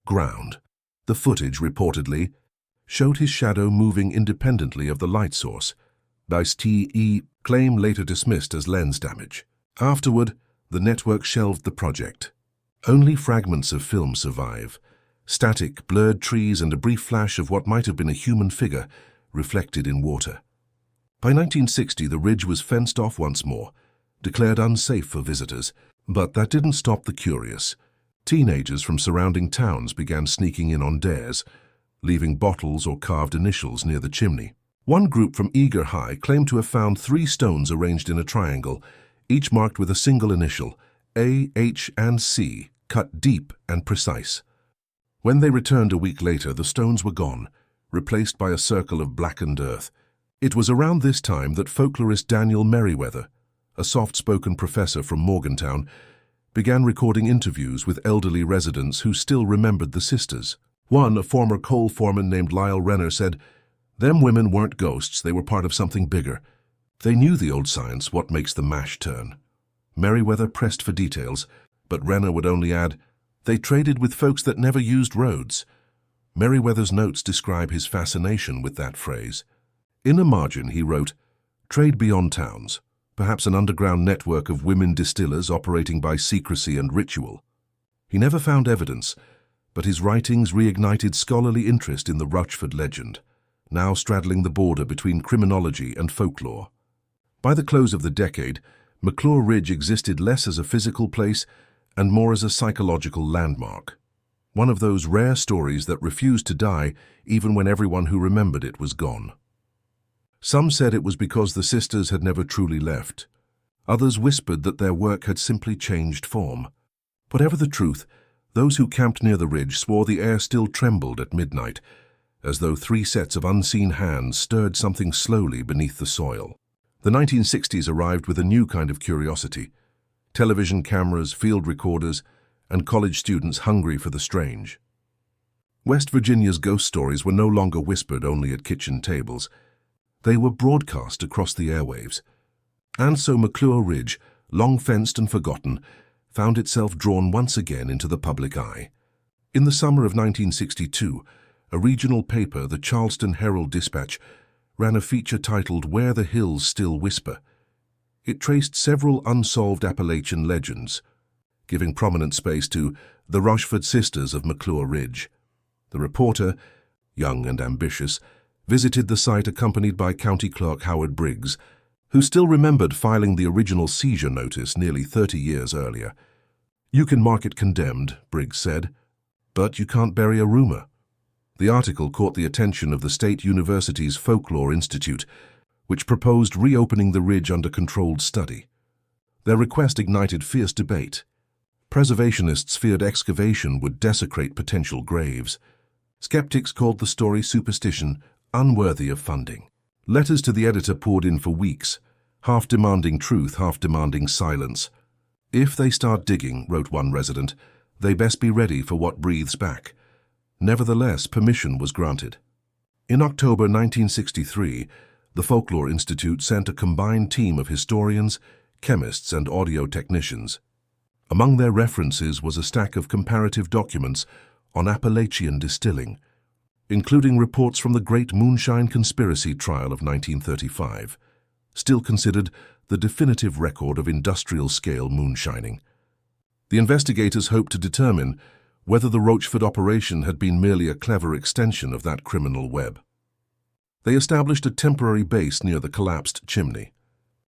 A: ground. The footage reportedly showed his shadow moving independently of the light source. Ice-T claim later dismissed as lens damage. Afterward, the network shelved the project. Only fragments of film survive. Static, blurred trees and a brief flash of what might have been a human figure reflected in water. By 1960, the ridge was fenced off once more, declared unsafe for visitors, but that didn't stop the curious. Teenagers from surrounding towns began sneaking in on dares, leaving bottles or carved initials near the chimney. One group from Eager High claimed to have found 3 stones arranged in a triangle, each marked with a single initial, A, H, and C, cut deep and precise. When they returned a week later, the stones were gone, replaced by a circle of blackened earth. It was around this time that folklorist Daniel Merriweather, a soft-spoken professor from Morgantown, began recording interviews with elderly residents who still remembered the sisters. One, a former coal foreman named Lyle Renner, said, "Them women weren't ghosts, they were part of something bigger. They knew the old science, what makes the mash turn." Merriweather pressed for details, but Renner would only add, "They traded with folks that never used roads." Merriweather's notes describe his fascination with that phrase. In a margin, he wrote, "Trade beyond towns, perhaps an underground network of women distillers operating by secrecy and ritual." He never found evidence, but his writings reignited scholarly interest in the Rochford legend, now straddling the border between criminology and folklore. By the close of the decade, McClure Ridge existed less as a physical place and more as a psychological landmark. One of those rare stories that refused to die even when everyone who remembered it was gone. Some said it was because the sisters had never truly left. Others whispered that their work had simply changed form. Whatever the truth, those who camped near the ridge swore the air still trembled at midnight, as though 3 sets of unseen hands stirred something slowly beneath the soil. The 1960s arrived with a new kind of curiosity: television cameras, field recorders, and college students hungry for the strange. West Virginia's ghost stories were no longer whispered only at kitchen tables. They were broadcast across the airwaves. And so McClure Ridge, long fenced and forgotten, found itself drawn once again into the public eye. In the summer of 1962, a regional paper, the Charleston Herald-Dispatch, ran a feature titled "Where the Hills Still Whisper." It traced several unsolved Appalachian legends, giving prominent space to the Rochford sisters of McClure Ridge. The reporter, young and ambitious, visited the site accompanied by County Clerk Howard Briggs, who still remembered filing the original seizure notice nearly 30 years earlier. "You can mark it condemned," Briggs said, "but you can't bury a rumor." The article caught the attention of the State University's Folklore Institute, which proposed reopening the ridge under controlled study. Their request ignited fierce debate. Preservationists feared excavation would desecrate potential graves. Skeptics called the story superstition, unworthy of funding. Letters to the editor poured in for weeks, half demanding truth, half demanding silence. "If they start digging," wrote one resident, "they best be ready for what breathes back." Nevertheless, permission was granted. In October 1963, the Folklore Institute sent a combined team of historians, chemists, and audio technicians. Among their references was a stack of comparative documents on Appalachian distilling, including reports from the Great Moonshine Conspiracy trial of 1935, still considered the definitive record of industrial-scale moonshining. The investigators hoped to determine whether the Rochford operation had been merely a clever extension of that criminal web. They established a temporary base near the collapsed chimney.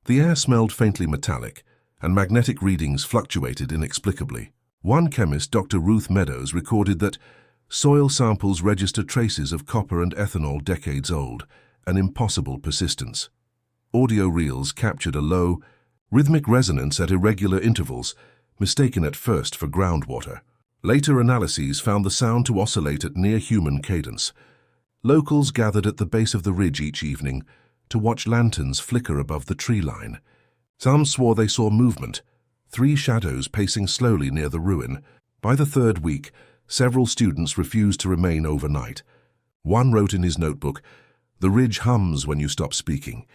A: The air smelled faintly metallic, and magnetic readings fluctuated inexplicably. One chemist, Dr. Ruth Meadows, recorded that soil samples register traces of copper and ethanol decades old, an impossible persistence. Audio reels captured a low, rhythmic resonance at irregular intervals, mistaken at first for groundwater. Later analyses found the sound to oscillate at near-human cadence. Locals gathered at the base of the ridge each evening to watch lanterns flicker above the tree line. Some swore they saw movement, 3 shadows pacing slowly near the ruin. By the 3rd week, several students refused to remain overnight. One wrote in his notebook, "The ridge hums when you stop speaking."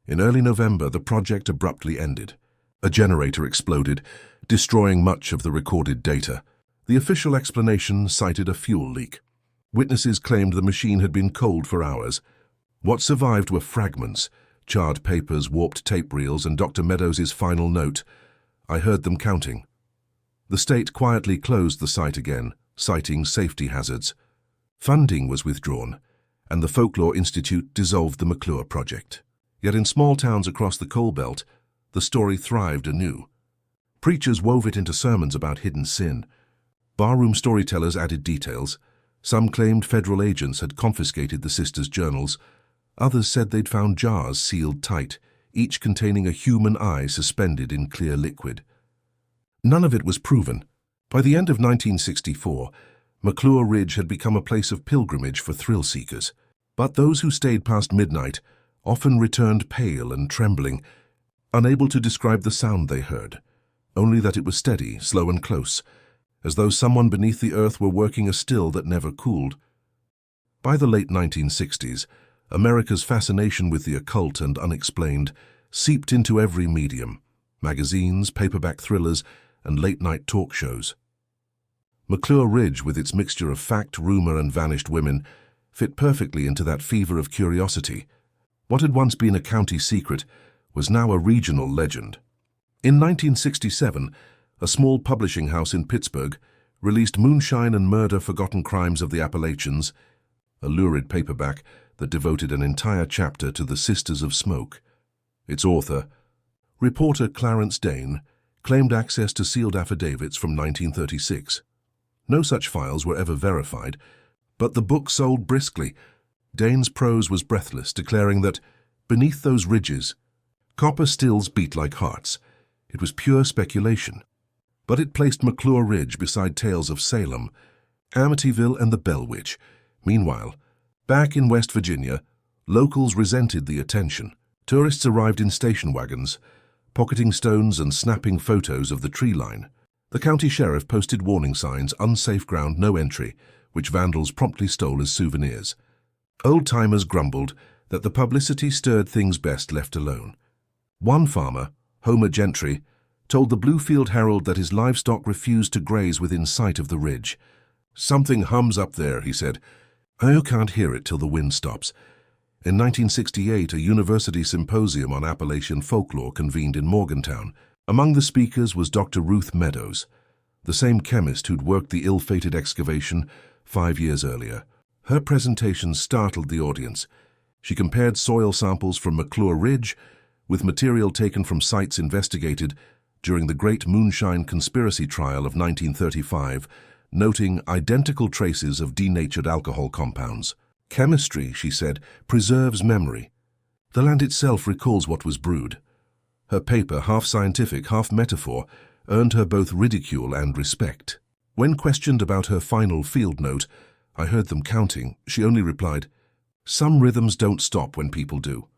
A: In early November, the project abruptly ended. A generator exploded, destroying much of the recorded data. The official explanation cited a fuel leak. Witnesses claimed the machine had been cold for hours. What survived were fragments, charred papers, warped tape reels, and Dr. Meadows' final note. I heard them counting. The state quietly closed the site again, citing safety hazards. Funding was withdrawn, and the Folklore Institute dissolved the McClure project. Yet in small towns across the coal belt, the story thrived anew. Preachers wove it into sermons about hidden sin. Barroom storytellers added details. Some claimed federal agents had confiscated the sisters' journals. Others said they'd found jars sealed tight, each containing a human eye suspended in clear liquid. None of it was proven. By the end of 1964, McClure Ridge had become a place of pilgrimage for thrill-seekers. But those who stayed past midnight often returned pale and trembling, unable to describe the sound they heard, only that it was steady, slow and close, as though someone beneath the earth were working a still that never cooled. By the late 1960s, America's fascination with the occult and unexplained seeped into every medium: magazines, paperback thrillers, and late-night talk shows. McClure Ridge, with its mixture of fact, rumor, and vanished women, fit perfectly into that fever of curiosity. What had once been a county secret was now a regional legend. In 1967, a small publishing house in Pittsburgh released Moonshine and Murder: Forgotten Crimes of the Appalachians, a lurid paperback that devoted an entire chapter to the Sisters of Smoke. Its author, reporter Clarence Dane, claimed access to sealed affidavits from 1936. No such files were ever verified, but the book sold briskly. Dane's prose was breathless, declaring that, beneath those ridges, copper stills beat like hearts. It was pure speculation. But it placed McClure Ridge beside tales of Salem, Amityville, and the Bell Witch. Meanwhile, back in West Virginia, locals resented the attention. Tourists arrived in station wagons, pocketing stones and snapping photos of the tree line. The county sheriff posted warning signs: unsafe ground, no entry, which vandals promptly stole as souvenirs. Old-timers grumbled that the publicity stirred things best left alone. One farmer, Homer Gentry, told the Bluefield Herald that his livestock refused to graze within sight of the ridge. "Something hums up there," he said. "I can't hear it till the wind stops." In 1968, a university symposium on Appalachian folklore convened in Morgantown. Among the speakers was Dr. Ruth Meadows, the same chemist who'd worked the ill-fated excavation 5 years earlier. Her presentation startled the audience. She compared soil samples from McClure Ridge with material taken from sites investigated during the Great Moonshine Conspiracy Trial of 1935, noting identical traces of denatured alcohol compounds. "Chemistry," she said, "preserves memory. The land itself recalls what was brewed." Her paper, half scientific, half metaphor, earned her both ridicule and respect. When questioned about her final field note, "I heard them counting," she only replied, "Some rhythms don't stop when people do."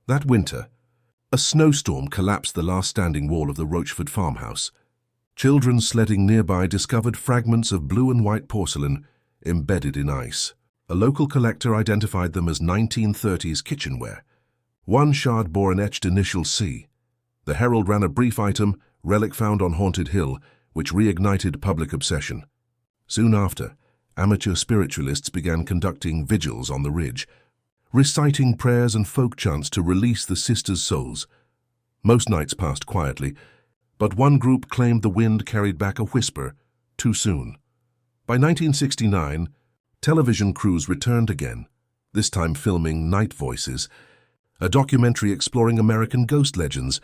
A: That winter, a snowstorm collapsed the last standing wall of the Rochford farmhouse. Children sledding nearby discovered fragments of blue and white porcelain embedded in ice. A local collector identified them as 1930s kitchenware. One shard bore an etched initial C. The Herald ran a brief item, "Relic found on Haunted Hill," which reignited public obsession. Soon after, amateur spiritualists began conducting vigils on the ridge, reciting prayers and folk chants to release the sisters' souls. Most nights passed quietly, but one group claimed the wind carried back a whisper too soon. By 1969, television crews returned again, this time filming Night Voices, a documentary exploring American ghost legends.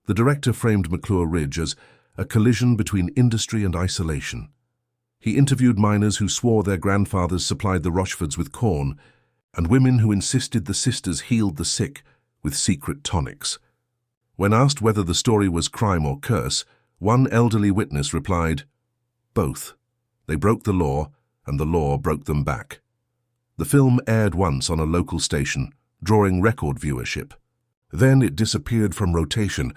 A: The director framed McClure Ridge as a collision between industry and isolation. He interviewed miners who swore their grandfathers supplied the Rochfords with corn, and women who insisted the sisters healed the sick with secret tonics. When asked whether the story was crime or curse, one elderly witness replied, "Both. They broke the law, and the law broke them back." The film aired once on a local station, drawing record viewership. Then it disappeared from rotation.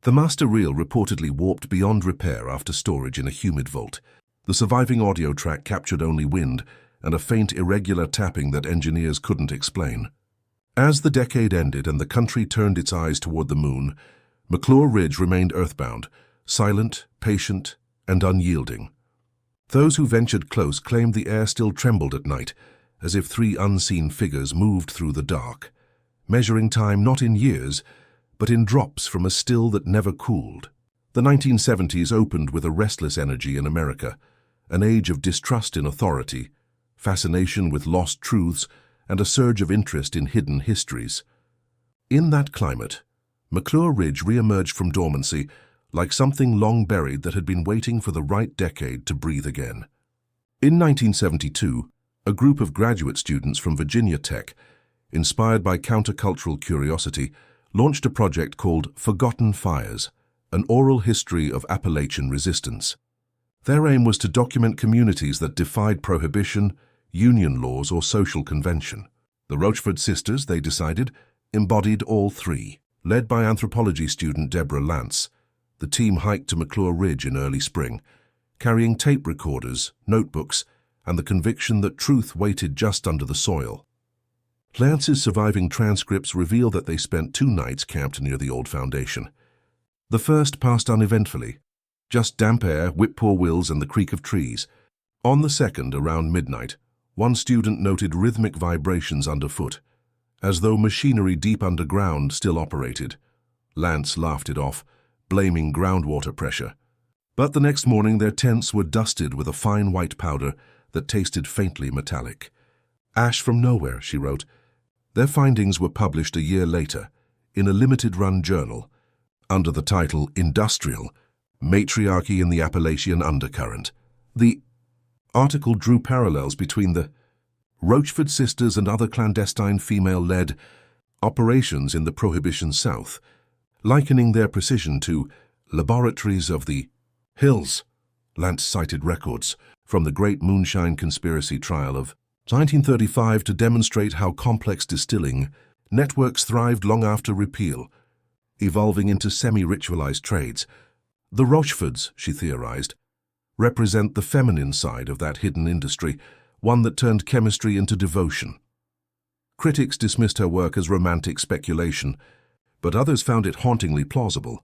A: The master reel reportedly warped beyond repair after storage in a humid vault. The surviving audio track captured only wind and a faint, irregular tapping that engineers couldn't explain. As the decade ended and the country turned its eyes toward the moon, McClure Ridge remained earthbound, silent, patient, and unyielding. Those who ventured close claimed the air still trembled at night, as if three unseen figures moved through the dark, measuring time not in years, but in drops from a still that never cooled. The 1970s opened with a restless energy in America, an age of distrust in authority, fascination with lost truths, and a surge of interest in hidden histories. In that climate, McClure Ridge re-emerged from dormancy like something long buried that had been waiting for the right decade to breathe again. In 1972, a group of graduate students from Virginia Tech, inspired by countercultural curiosity, launched a project called Forgotten Fires, an oral history of Appalachian resistance. Their aim was to document communities that defied prohibition, union laws, or social convention. The Rochford sisters, they decided, embodied all three. Led by anthropology student Deborah Lance, the team hiked to McClure Ridge in early spring, carrying tape recorders, notebooks, and the conviction that truth waited just under the soil. Lance's surviving transcripts reveal that they spent 2 nights camped near the old foundation. The first passed uneventfully, just damp air, whip-poor-wills, and the creak of trees. On the second, around midnight, one student noted rhythmic vibrations underfoot, as though machinery deep underground still operated. Lance laughed it off, blaming groundwater pressure. But the next morning their tents were dusted with a fine white powder that tasted faintly metallic. Ash from nowhere, she wrote. Their findings were published a year later in a limited-run journal under the title Industrial: Matriarchy in the Appalachian Undercurrent. The article drew parallels between the Rochford sisters and other clandestine female-led operations in the Prohibition South, likening their precision to laboratories of the hills. Lance cited records from the Great Moonshine Conspiracy trial of 1935 to demonstrate how complex distilling networks thrived long after repeal, evolving into semi-ritualized trades. The Rochfords, she theorized, represent the feminine side of that hidden industry, one that turned chemistry into devotion. Critics dismissed her work as romantic speculation, but others found it hauntingly plausible.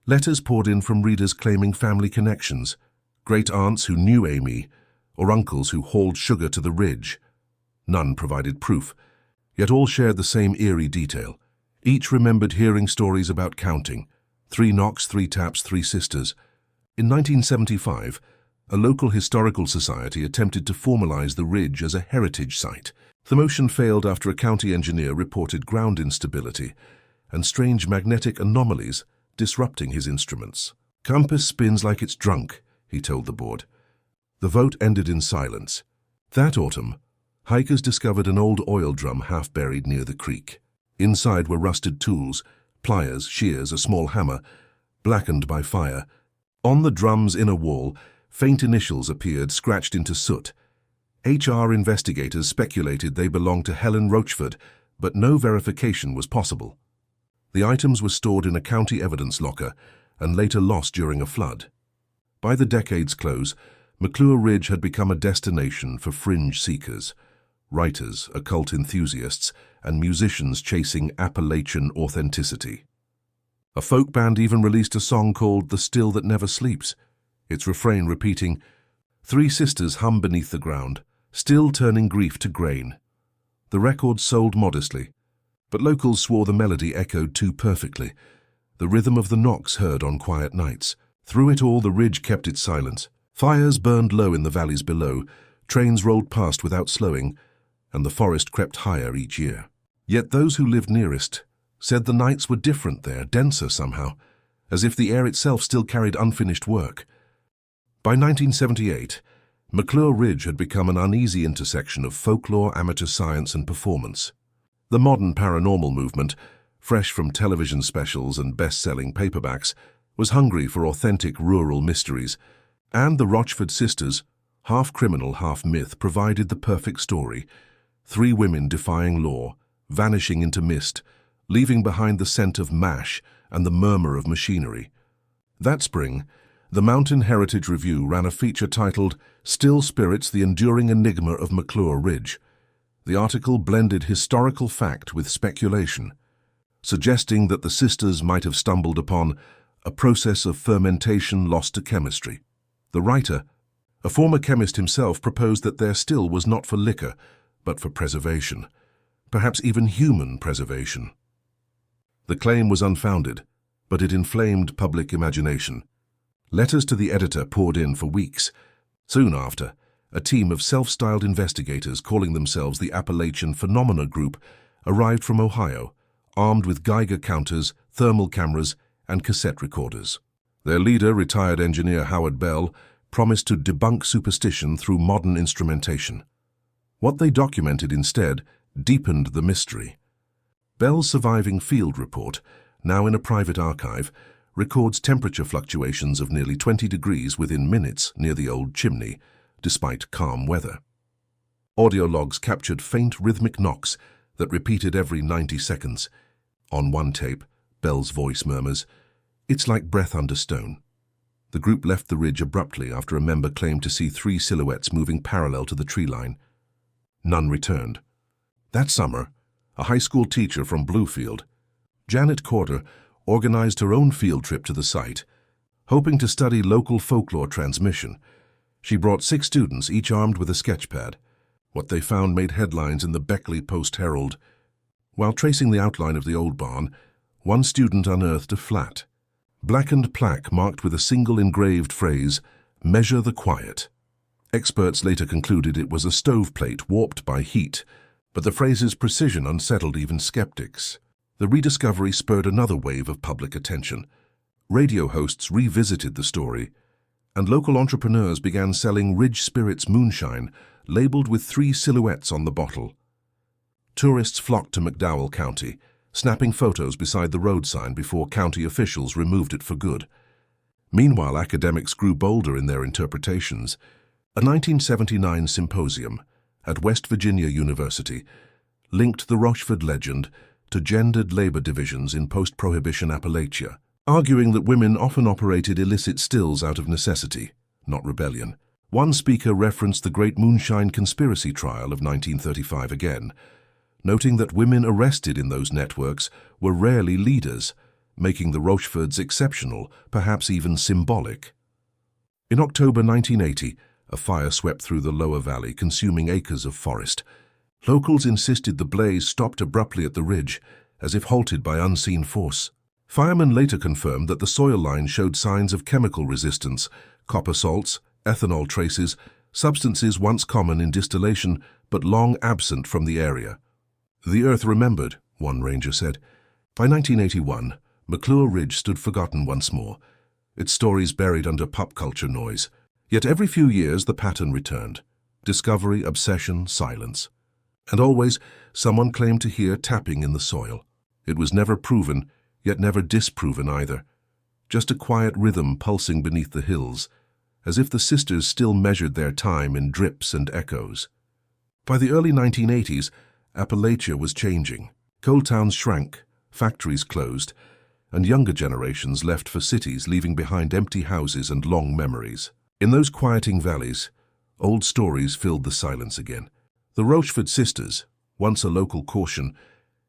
A: Letters poured in from readers claiming family connections, great aunts who knew Amy, or uncles who hauled sugar to the ridge. None provided proof, yet all shared the same eerie detail. Each remembered hearing stories about counting: 3 knocks, 3 taps, 3 sisters. In 1975, a local historical society attempted to formalize the ridge as a heritage site. The motion failed after a county engineer reported ground instability and strange magnetic anomalies disrupting his instruments. "Compass spins like it's drunk," he told the board. The vote ended in silence. That autumn, hikers discovered an old oil drum half buried near the creek. Inside were rusted tools, pliers, shears, a small hammer, blackened by fire. On the drum's inner wall, faint initials appeared scratched into soot. HR investigators speculated they belonged to Helen Rochford, but no verification was possible. The items were stored in a county evidence locker and later lost during a flood. By the decade's close, McClure Ridge had become a destination for fringe seekers, writers, occult enthusiasts, and musicians chasing Appalachian authenticity. A folk band even released a song called "The Still That Never Sleeps," its refrain repeating, "3 sisters hum beneath the ground, still turning grief to grain." The record sold modestly, but locals swore the melody echoed too perfectly, the rhythm of the knocks heard on quiet nights. Through it all, the ridge kept its silence. Fires burned low in the valleys below, trains rolled past without slowing, and the forest crept higher each year. Yet those who lived nearest said the nights were different there, denser somehow, as if the air itself still carried unfinished work. By 1978, McClure Ridge had become an uneasy intersection of folklore, amateur science, and performance. The modern paranormal movement, fresh from television specials and best-selling paperbacks, was hungry for authentic rural mysteries, and the Rochford sisters, half criminal, half myth, provided the perfect story. 3 women defying law, vanishing into mist, leaving behind the scent of mash and the murmur of machinery. That spring, the Mountain Heritage Review ran a feature titled "Still Spirits: The Enduring Enigma of McClure Ridge." The article blended historical fact with speculation, suggesting that the sisters might have stumbled upon a process of fermentation lost to chemistry. The writer, A former chemist himself proposed that their still was not for liquor, but for preservation, perhaps even human preservation. The claim was unfounded, but it inflamed public imagination. Letters to the editor poured in for weeks. Soon after, a team of self-styled investigators calling themselves the Appalachian Phenomena Group arrived from Ohio, armed with Geiger counters, thermal cameras, and cassette recorders. Their leader, retired engineer Howard Bell, promised to debunk superstition through modern instrumentation. What they documented instead deepened the mystery. Bell's surviving field report, now in a private archive, records temperature fluctuations of nearly 20 degrees within minutes near the old chimney, despite calm weather. Audio logs captured faint rhythmic knocks that repeated every 90 seconds. On one tape, Bell's voice murmurs, "It's like breath under stone." The group left the ridge abruptly after a member claimed to see 3 silhouettes moving parallel to the tree line. None returned. That summer, a high school teacher from Bluefield, Janet Corder, organized her own field trip to the site. Hoping to study local folklore transmission, she brought 6 students, each armed with a sketchpad. What they found made headlines in the Beckley Post-Herald. While tracing the outline of the old barn, one student unearthed a flat, blackened plaque marked with a single engraved phrase, "Measure the quiet." Experts later concluded it was a stoveplate warped by heat, but the phrase's precision unsettled even skeptics. The rediscovery spurred another wave of public attention. Radio hosts revisited the story, and local entrepreneurs began selling Ridge Spirits moonshine, labeled with 3 silhouettes on the bottle. Tourists flocked to McDowell County, snapping photos beside the road sign before county officials removed it for good. Meanwhile, academics grew bolder in their interpretations. A 1979 symposium at West Virginia University linked the Rochford legend to gendered labor divisions in post-prohibition Appalachia, arguing that women often operated illicit stills out of necessity, not rebellion. One speaker referenced the Great Moonshine Conspiracy trial of 1935 again, noting that women arrested in those networks were rarely leaders, making the Rochefords exceptional, perhaps even symbolic. In October 1980, a fire swept through the lower valley, consuming acres of forest. Locals insisted the blaze stopped abruptly at the ridge, as if halted by unseen force. Firemen later confirmed that the soil line showed signs of chemical resistance, copper salts, ethanol traces, substances once common in distillation but long absent from the area. "The earth remembered," one ranger said. By 1981, McClure Ridge stood forgotten once more, its stories buried under pop culture noise. Yet every few years the pattern returned. Discovery, obsession, silence. And always, someone claimed to hear tapping in the soil. It was never proven, yet never disproven either. Just a quiet rhythm pulsing beneath the hills, as if the sisters still measured their time in drips and echoes. By the early 1980s, Appalachia was changing. Coal towns shrank, factories closed, and younger generations left for cities, leaving behind empty houses and long memories. In those quieting valleys, old stories filled the silence again. The Rochefort sisters, once a local caution,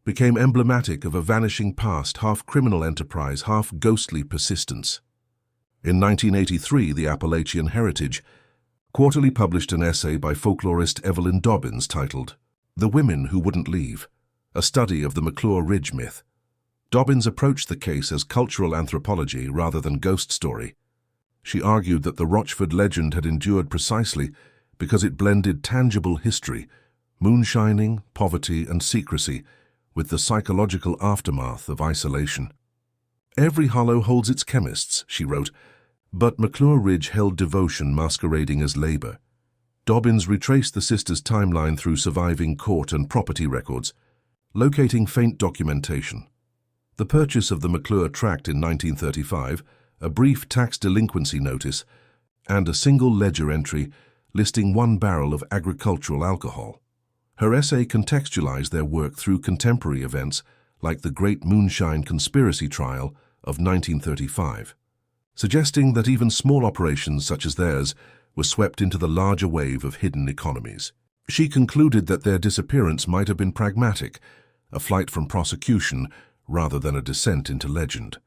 A: became emblematic of a vanishing past, half criminal enterprise, half ghostly persistence. In 1983, the Appalachian Heritage Quarterly published an essay by folklorist Evelyn Dobbins titled "The Women Who Wouldn't Leave," a study of the McClure Ridge myth. Dobbins approached the case as cultural anthropology rather than ghost story. She argued that the Rochford legend had endured precisely because it blended tangible history, moonshining, poverty, and secrecy, with the psychological aftermath of isolation. "Every hollow holds its chemists," she wrote, but McClure Ridge held devotion masquerading as labor. Dobbins retraced the sisters' timeline through surviving court and property records, locating faint documentation. The purchase of the McClure tract in 1935, a brief tax delinquency notice, and a single ledger entry listing 1 barrel of agricultural alcohol. Her essay contextualized their work through contemporary events like the Great Moonshine Conspiracy trial of 1935, suggesting that even small operations such as theirs were swept into the larger wave of hidden economies. She concluded that their disappearance might have been pragmatic, a flight from prosecution rather than a descent into legend.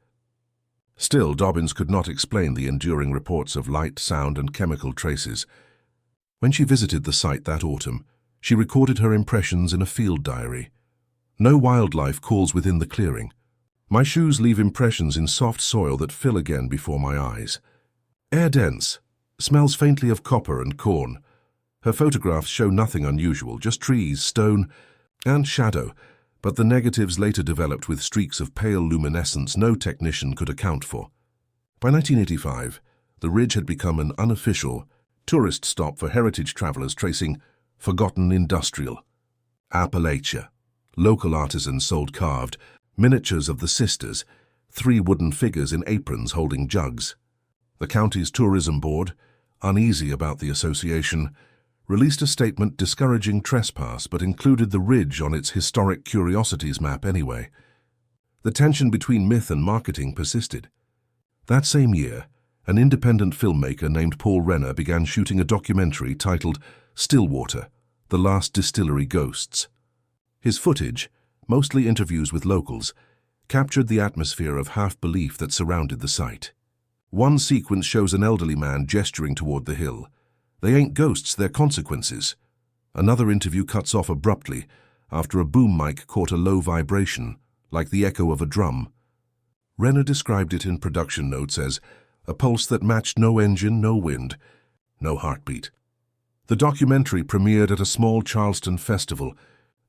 A: Still, Dobbins could not explain the enduring reports of light, sound, and chemical traces. When she visited the site that autumn, she recorded her impressions in a field diary. "No wildlife calls within the clearing. My shoes leave impressions in soft soil that fill again before my eyes. Air dense, smells faintly of copper and corn. Her photographs show nothing unusual, just trees, stone, and shadow, but the negatives later developed with streaks of pale luminescence no technician could account for." By 1985, the ridge had become an unofficial tourist stop for heritage travelers tracing forgotten industrial Appalachia. Local artisans sold carved miniatures of the sisters, 3 wooden figures in aprons holding jugs. The county's tourism board, uneasy about the association, released a statement discouraging trespass but included the ridge on its historic curiosities map anyway. The tension between myth and marketing persisted. That same year, an independent filmmaker named Paul Renner began shooting a documentary titled Stillwater, The Last Distillery Ghosts. His footage, mostly interviews with locals, captured the atmosphere of half-belief that surrounded the site. One sequence shows an elderly man gesturing toward the hill. "They ain't ghosts, they're consequences." Another interview cuts off abruptly after a boom mic caught a low vibration, like the echo of a drum. Renner described it in production notes as a pulse that matched no engine, no wind, no heartbeat. The documentary premiered at a small Charleston festival,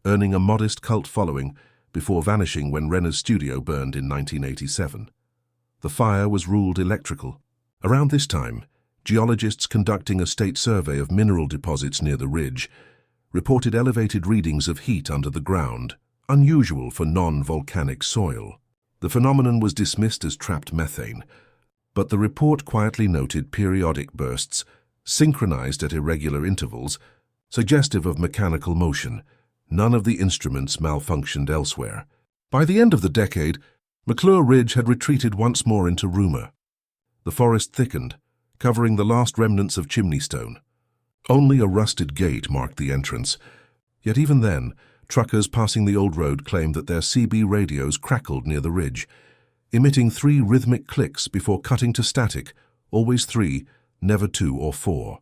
A: earning a modest cult following before vanishing when Renner's studio burned in 1987. The fire was ruled electrical. Around this time, geologists conducting a state survey of mineral deposits near the ridge reported elevated readings of heat under the ground, unusual for non-volcanic soil. The phenomenon was dismissed as trapped methane, but the report quietly noted periodic bursts, synchronized at irregular intervals, suggestive of mechanical motion. None of the instruments malfunctioned elsewhere. By the end of the decade, McClure Ridge had retreated once more into rumor. The forest thickened, covering the last remnants of chimney stone. Only a rusted gate marked the entrance. Yet even then, truckers passing the old road claimed that their CB radios crackled near the ridge, emitting 3 rhythmic clicks before cutting to static, always 3, never 2 or 4.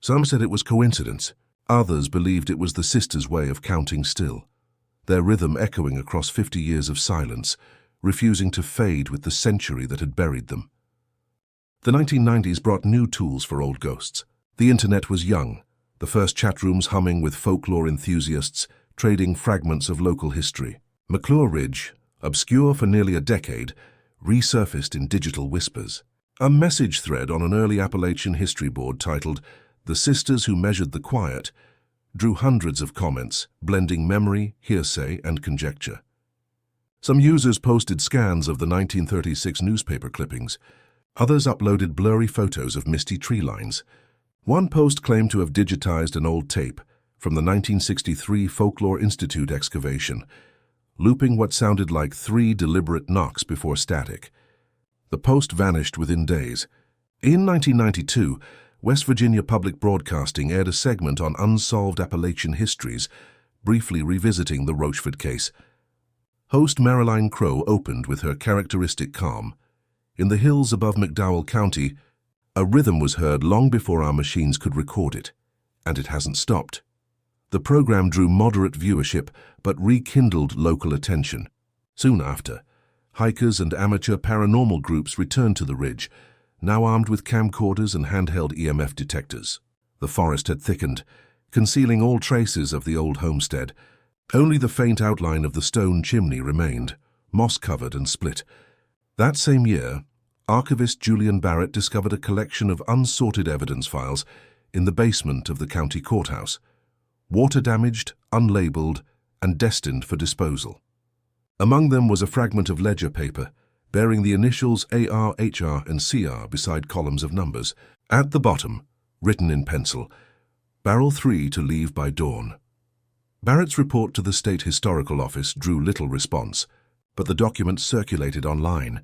A: Some said it was coincidence. Others believed it was the sisters' way of counting still, their rhythm echoing across 50 years of silence, refusing to fade with the century that had buried them. The 1990s brought new tools for old ghosts. The internet was young, the first chat rooms humming with folklore enthusiasts, trading fragments of local history. McClure Ridge, obscure for nearly a decade, resurfaced in digital whispers. A message thread on an early Appalachian history board titled "The Sisters Who Measured the Quiet" drew hundreds of comments, blending memory, hearsay, and conjecture. Some users posted scans of the 1936 newspaper clippings. Others uploaded blurry photos of misty tree lines. One post claimed to have digitized an old tape from the 1963 Folklore Institute excavation, looping what sounded like 3 deliberate knocks before static. The post vanished within days. In 1992, West Virginia Public Broadcasting aired a segment on unsolved Appalachian histories, briefly revisiting the Rochefort case. Host Marilyn Crowe opened with her characteristic calm. "In the hills above McDowell County, a rhythm was heard long before our machines could record it, and it hasn't stopped." The program drew moderate viewership but rekindled local attention. Soon after, hikers and amateur paranormal groups returned to the ridge, now armed with camcorders and handheld EMF detectors. The forest had thickened, concealing all traces of the old homestead. Only the faint outline of the stone chimney remained, moss-covered and split. That same year, archivist Julian Barrett discovered a collection of unsorted evidence files in the basement of the county courthouse, water-damaged, unlabeled, and destined for disposal. Among them was a fragment of ledger paper bearing the initials AR, HR, and CR beside columns of numbers. At the bottom, written in pencil, "Barrel 3 to leave by dawn." Barrett's report to the State Historical Office drew little response, but the document circulated online,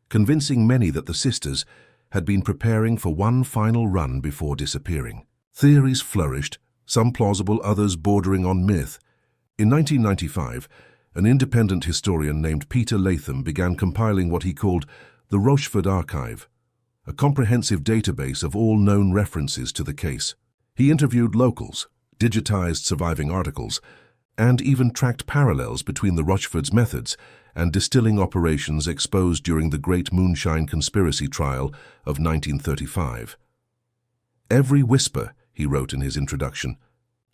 A: convincing many that the sisters had been preparing for one final run before disappearing. Theories flourished, some plausible, others bordering on myth. In 1995, an independent historian named Peter Latham began compiling what he called the the Rochefort Archive, a comprehensive database of all known references to the case. He interviewed locals, digitized surviving articles, and even tracked parallels between the Rochefort's methods and distilling operations exposed during the Great Moonshine Conspiracy trial of 1935. "Every whisper," he wrote in his introduction,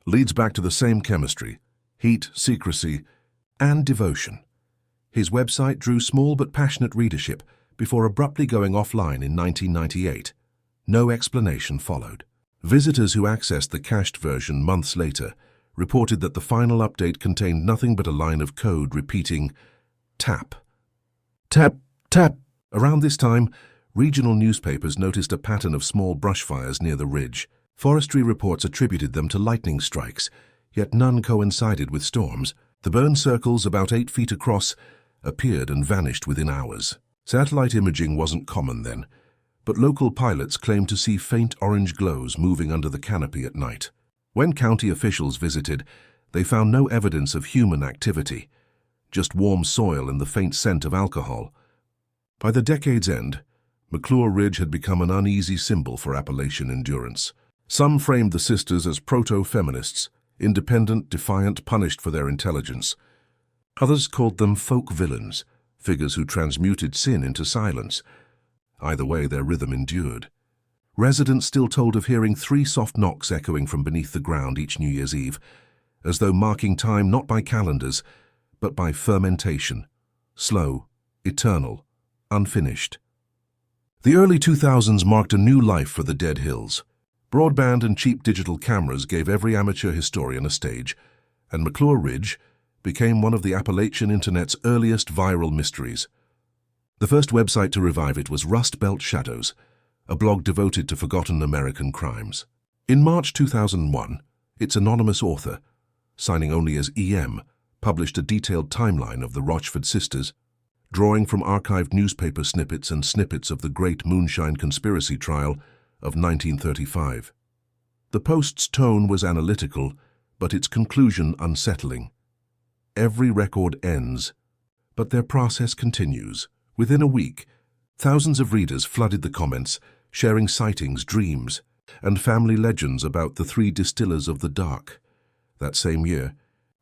A: "leads back to the same chemistry, heat, secrecy, and devotion." His website drew small but passionate readership before abruptly going offline in 1998. No explanation followed. Visitors who accessed the cached version months later reported that the final update contained nothing but a line of code repeating, "Tap. Tap, tap." Around this time, regional newspapers noticed a pattern of small brush fires near the ridge. Forestry reports attributed them to lightning strikes, yet none coincided with storms. The burn circles, about 8 feet across, appeared and vanished within hours. Satellite imaging wasn't common then, but local pilots claimed to see faint orange glows moving under the canopy at night. When county officials visited, they found no evidence of human activity, just warm soil and the faint scent of alcohol. By the decade's end, McClure Ridge had become an uneasy symbol for Appalachian endurance. Some framed the sisters as proto-feminists, independent, defiant, punished for their intelligence. Others called them folk villains, figures who transmuted sin into silence. Either way, their rhythm endured. Residents still told of hearing 3 soft knocks echoing from beneath the ground each New Year's Eve, as though marking time not by calendars, but by fermentation. Slow, eternal, unfinished. The early 2000s marked a new life for the Dead Hills. Broadband and cheap digital cameras gave every amateur historian a stage, and McClure Ridge became one of the Appalachian Internet's earliest viral mysteries. The first website to revive it was Rust Belt Shadows, a blog devoted to forgotten American crimes. In March 2001, its anonymous author, signing only as EM, published a detailed timeline of the Rochefort sisters, drawing from archived newspaper snippets and snippets of the Great Moonshine Conspiracy trial of 1935. The post's tone was analytical, but its conclusion unsettling. Every record ends, but their process continues. Within a week, thousands of readers flooded the comments, sharing sightings, dreams, and family legends about the 3 distillers of the dark. That same year,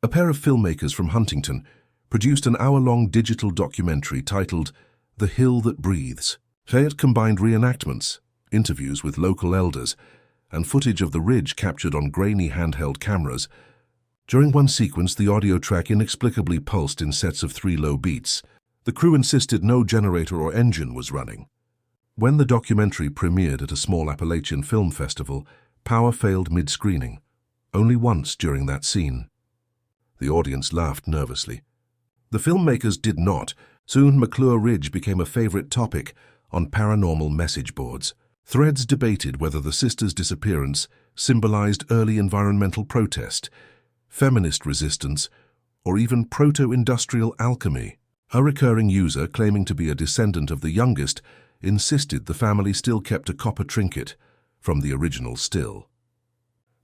A: a pair of filmmakers from Huntington produced an hour-long digital documentary titled The Hill That Breathes. It combined reenactments, interviews with local elders, and footage of the ridge captured on grainy handheld cameras. During one sequence, the audio track inexplicably pulsed in sets of 3 low beats. The crew insisted no generator or engine was running. When the documentary premiered at a small Appalachian film festival, power failed mid-screening, only once during that scene. The audience laughed nervously. The filmmakers did not. Soon, McClure Ridge became a favorite topic on paranormal message boards. Threads debated whether the sisters' disappearance symbolized early environmental protest, feminist resistance, or even proto-industrial alchemy. A recurring user, claiming to be a descendant of the youngest, insisted the family still kept a copper trinket from the original still.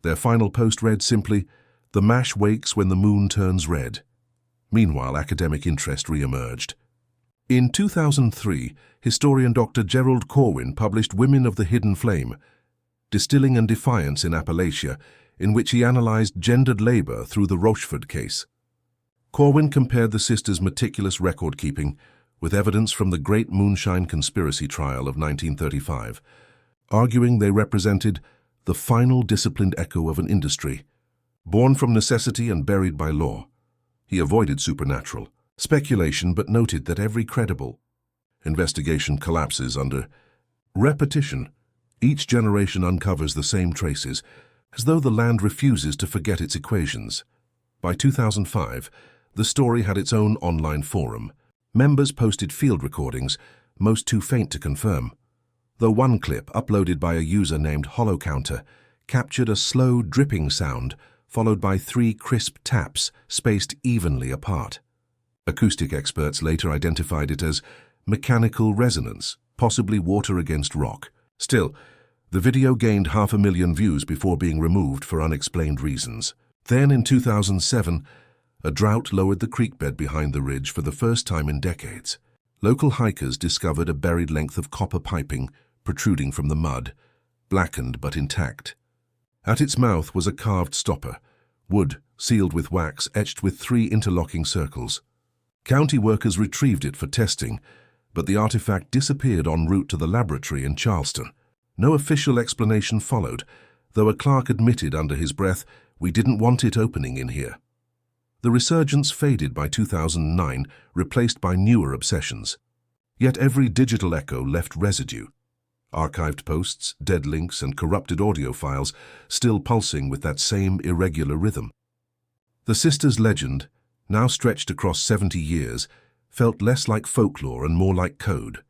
A: Their final post read simply, "The mash wakes when the moon turns red." Meanwhile, academic interest re-emerged. In 2003, historian Dr. Gerald Corwin published Women of the Hidden Flame, Distilling and Defiance in Appalachia, in which he analyzed gendered labor through the Rochefort case. Corwin compared the sisters' meticulous record-keeping with evidence from the Great Moonshine Conspiracy trial of 1935, arguing they represented the final disciplined echo of an industry, born from necessity and buried by law. He avoided supernatural speculation, but noted that every credible investigation collapses under repetition. Each generation uncovers the same traces, as though the land refuses to forget its equations. By 2005, the story had its own online forum. Members posted field recordings, most too faint to confirm, though one clip, uploaded by a user named HoloCounter, captured a slow, dripping sound followed by 3 crisp taps spaced evenly apart. Acoustic experts later identified it as mechanical resonance, possibly water against rock. Still, the video gained 500,000 views before being removed for unexplained reasons. Then, in 2007, a drought lowered the creek bed behind the ridge for the first time in decades. Local hikers discovered a buried length of copper piping protruding from the mud, blackened but intact. At its mouth was a carved stopper, wood sealed with wax etched with 3 interlocking circles. County workers retrieved it for testing, but the artifact disappeared en route to the laboratory in Charleston. No official explanation followed, though a clerk admitted under his breath, "We didn't want it opening in here." The resurgence faded by 2009, replaced by newer obsessions. Yet every digital echo left residue. Archived posts, dead links, and corrupted audio files still pulsing with that same irregular rhythm. The sisters' legend, now stretched across 70 years, felt less like folklore and more like code.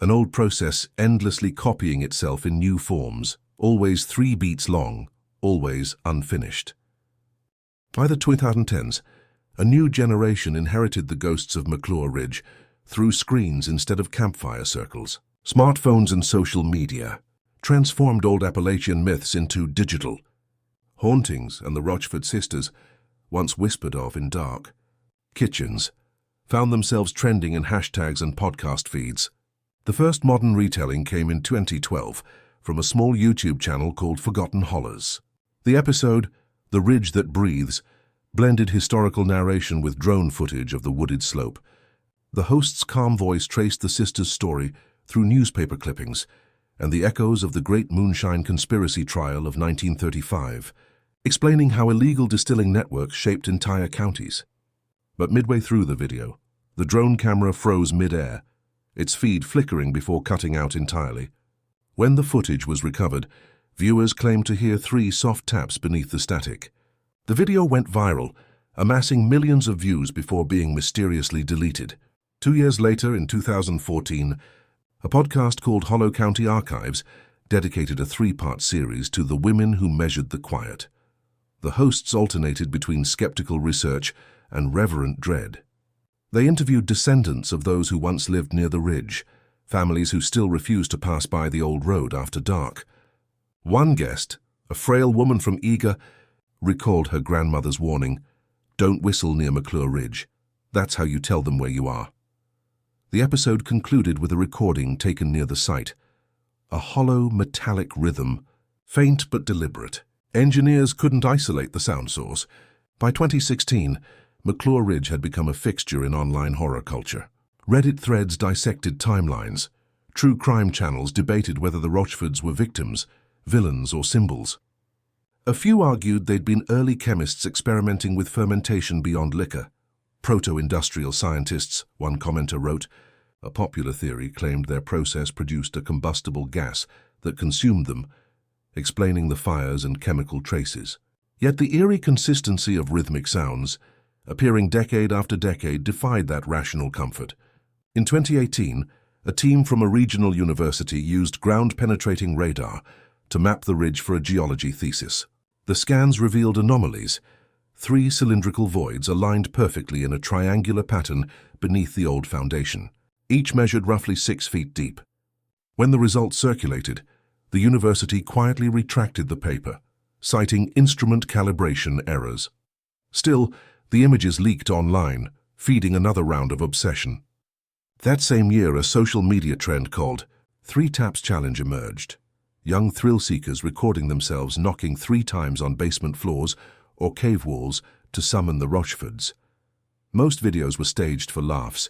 A: An old process endlessly copying itself in new forms, always 3 beats long, always unfinished. By the 2010s, a new generation inherited the ghosts of McClure Ridge through screens instead of campfire circles. Smartphones and social media transformed old Appalachian myths into digital. Hauntings and the Rochford sisters, once whispered of in dark kitchens, found themselves trending in hashtags and podcast feeds. The first modern retelling came in 2012 from a small YouTube channel called Forgotten Hollers. The episode, The Ridge That Breathes, blended historical narration with drone footage of the wooded slope. The host's calm voice traced the sisters' story through newspaper clippings and the echoes of the Great Moonshine Conspiracy trial of 1935, explaining how illegal distilling networks shaped entire counties. But midway through the video, the drone camera froze mid-air, its feed flickering before cutting out entirely. When the footage was recovered, viewers claimed to hear 3 soft taps beneath the static. The video went viral, amassing millions of views before being mysteriously deleted. 2 years later, in 2014, a podcast called Hollow County Archives dedicated a 3-part series to the women who measured the quiet. The hosts alternated between skeptical research and reverent dread. They interviewed descendants of those who once lived near the ridge, families who still refused to pass by the old road after dark. One guest, a frail woman from Eager, recalled her grandmother's warning, "Don't whistle near McClure Ridge. That's how you tell them where you are." The episode concluded with a recording taken near the site. A hollow, metallic rhythm, faint but deliberate. Engineers couldn't isolate the sound source. By 2016, McClure Ridge had become a fixture in online horror culture. Reddit threads dissected timelines. True crime channels debated whether the Rochfords were victims, villains, or symbols. A few argued they'd been early chemists experimenting with fermentation beyond liquor. Proto-industrial scientists, one commenter wrote. A popular theory claimed their process produced a combustible gas that consumed them, explaining the fires and chemical traces. Yet the eerie consistency of rhythmic sounds, appearing decade after decade, defied that rational comfort. In 2018, a team from a regional university used ground-penetrating radar to map the ridge for a geology thesis. The scans revealed anomalies, 3 cylindrical voids aligned perfectly in a triangular pattern beneath the old foundation. Each measured roughly 6 feet deep. When the results circulated, the university quietly retracted the paper, citing instrument calibration errors. Still, the images leaked online, feeding another round of obsession. That same year, a social media trend called 3 Taps Challenge emerged. Young thrill-seekers recording themselves knocking 3 times on basement floors or cave walls to summon the Rochfords. Most videos were staged for laughs,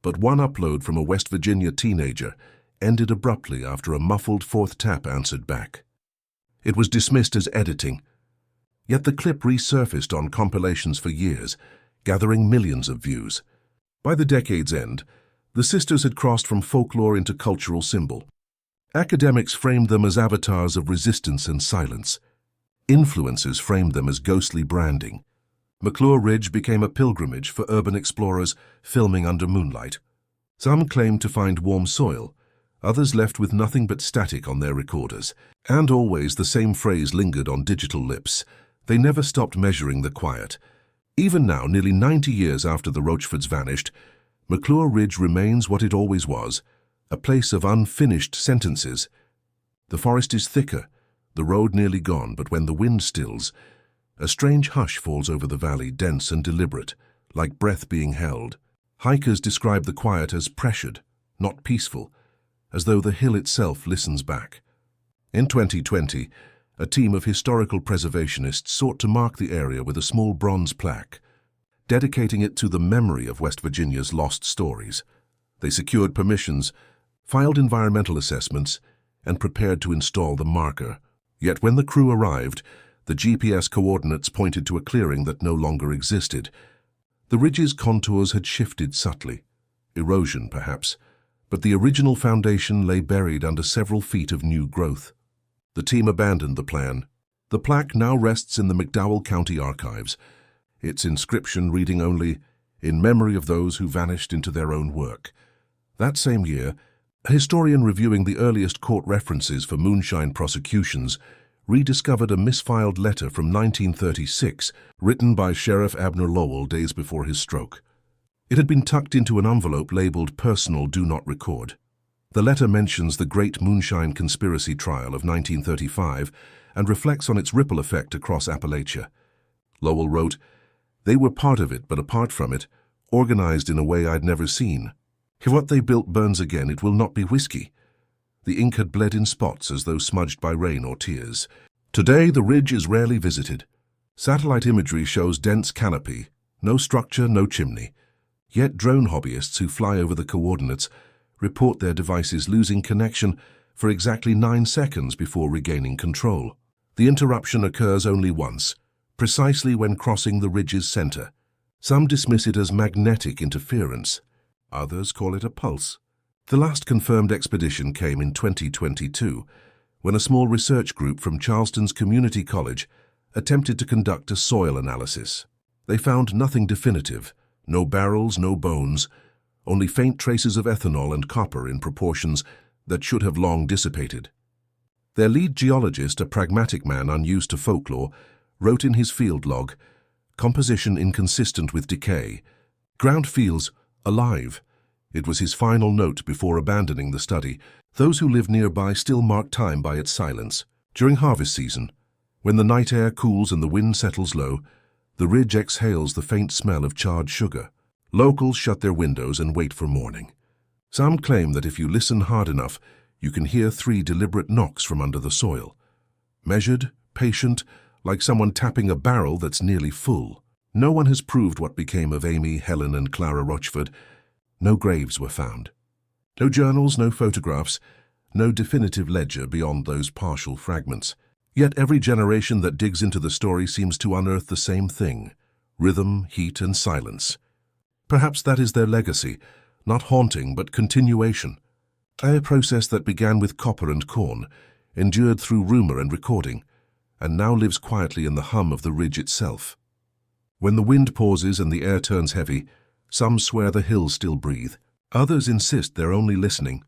A: but one upload from a West Virginia teenager ended abruptly after a muffled 4th tap answered back. It was dismissed as editing, yet the clip resurfaced on compilations for years, gathering millions of views. By the decade's end, the sisters had crossed from folklore into cultural symbol. Academics framed them as avatars of resistance and silence. Influencers framed them as ghostly branding. McClure Ridge became a pilgrimage for urban explorers filming under moonlight. Some claimed to find warm soil, others left with nothing but static on their recorders. And always the same phrase lingered on digital lips. They never stopped measuring the quiet. Even now, nearly 90 years after the Rochfords vanished, McClure Ridge remains what it always was, a place of unfinished sentences. The forest is thicker, the road nearly gone, but when the wind stills, a strange hush falls over the valley, dense and deliberate, like breath being held. Hikers describe the quiet as pressured, not peaceful, as though the hill itself listens back. In 2020, a team of historical preservationists sought to mark the area with a small bronze plaque, dedicating it to the memory of West Virginia's lost stories. They secured permissions, filed environmental assessments, and prepared to install the marker. Yet when the crew arrived, the GPS coordinates pointed to a clearing that no longer existed. The ridge's contours had shifted subtly. Erosion, perhaps, but the original foundation lay buried under several feet of new growth. The team abandoned the plan. The plaque now rests in the McDowell County Archives, its inscription reading only, "In memory of those who vanished into their own work." That same year, a historian reviewing the earliest court references for moonshine prosecutions rediscovered a misfiled letter from 1936 written by Sheriff Abner Lowell days before his stroke. It had been tucked into an envelope labeled "Personal Do Not Record." The letter mentions the Great Moonshine Conspiracy Trial of 1935 and reflects on its ripple effect across Appalachia. Lowell wrote, "They were part of it, but apart from it, organized in a way I'd never seen. If what they built burns again, it will not be whiskey." The ink had bled in spots as though smudged by rain or tears. Today, the ridge is rarely visited. Satellite imagery shows dense canopy, no structure, no chimney. Yet drone hobbyists who fly over the coordinates report their devices losing connection for exactly 9 seconds before regaining control. The interruption occurs only once, precisely when crossing the ridge's center. Some dismiss it as magnetic interference. Others call it a pulse. The last confirmed expedition came in 2022, when a small research group from Charleston's Community College attempted to conduct a soil analysis. They found nothing definitive, no barrels, no bones, only faint traces of ethanol and copper in proportions that should have long dissipated. Their lead geologist, a pragmatic man unused to folklore, wrote in his field log, "Composition inconsistent with decay. Ground feels alive." It was his final note before abandoning the study. Those who live nearby still mark time by its silence. During harvest season, when the night air cools and the wind settles low, the ridge exhales the faint smell of charred sugar. Locals shut their windows and wait for morning. Some claim that if you listen hard enough, you can hear 3 deliberate knocks from under the soil. Measured, patient, like someone tapping a barrel that's nearly full. No one has proved what became of Amy, Helen, and Clara Rochford. No graves were found. No journals, no photographs, no definitive ledger beyond those partial fragments. Yet every generation that digs into the story seems to unearth the same thing: rhythm, heat, and silence. Perhaps that is their legacy, not haunting but continuation. A process that began with copper and corn, endured through rumor and recording, and now lives quietly in the hum of the ridge itself. When the wind pauses and the air turns heavy, some swear the hills still breathe. Others insist they're only listening,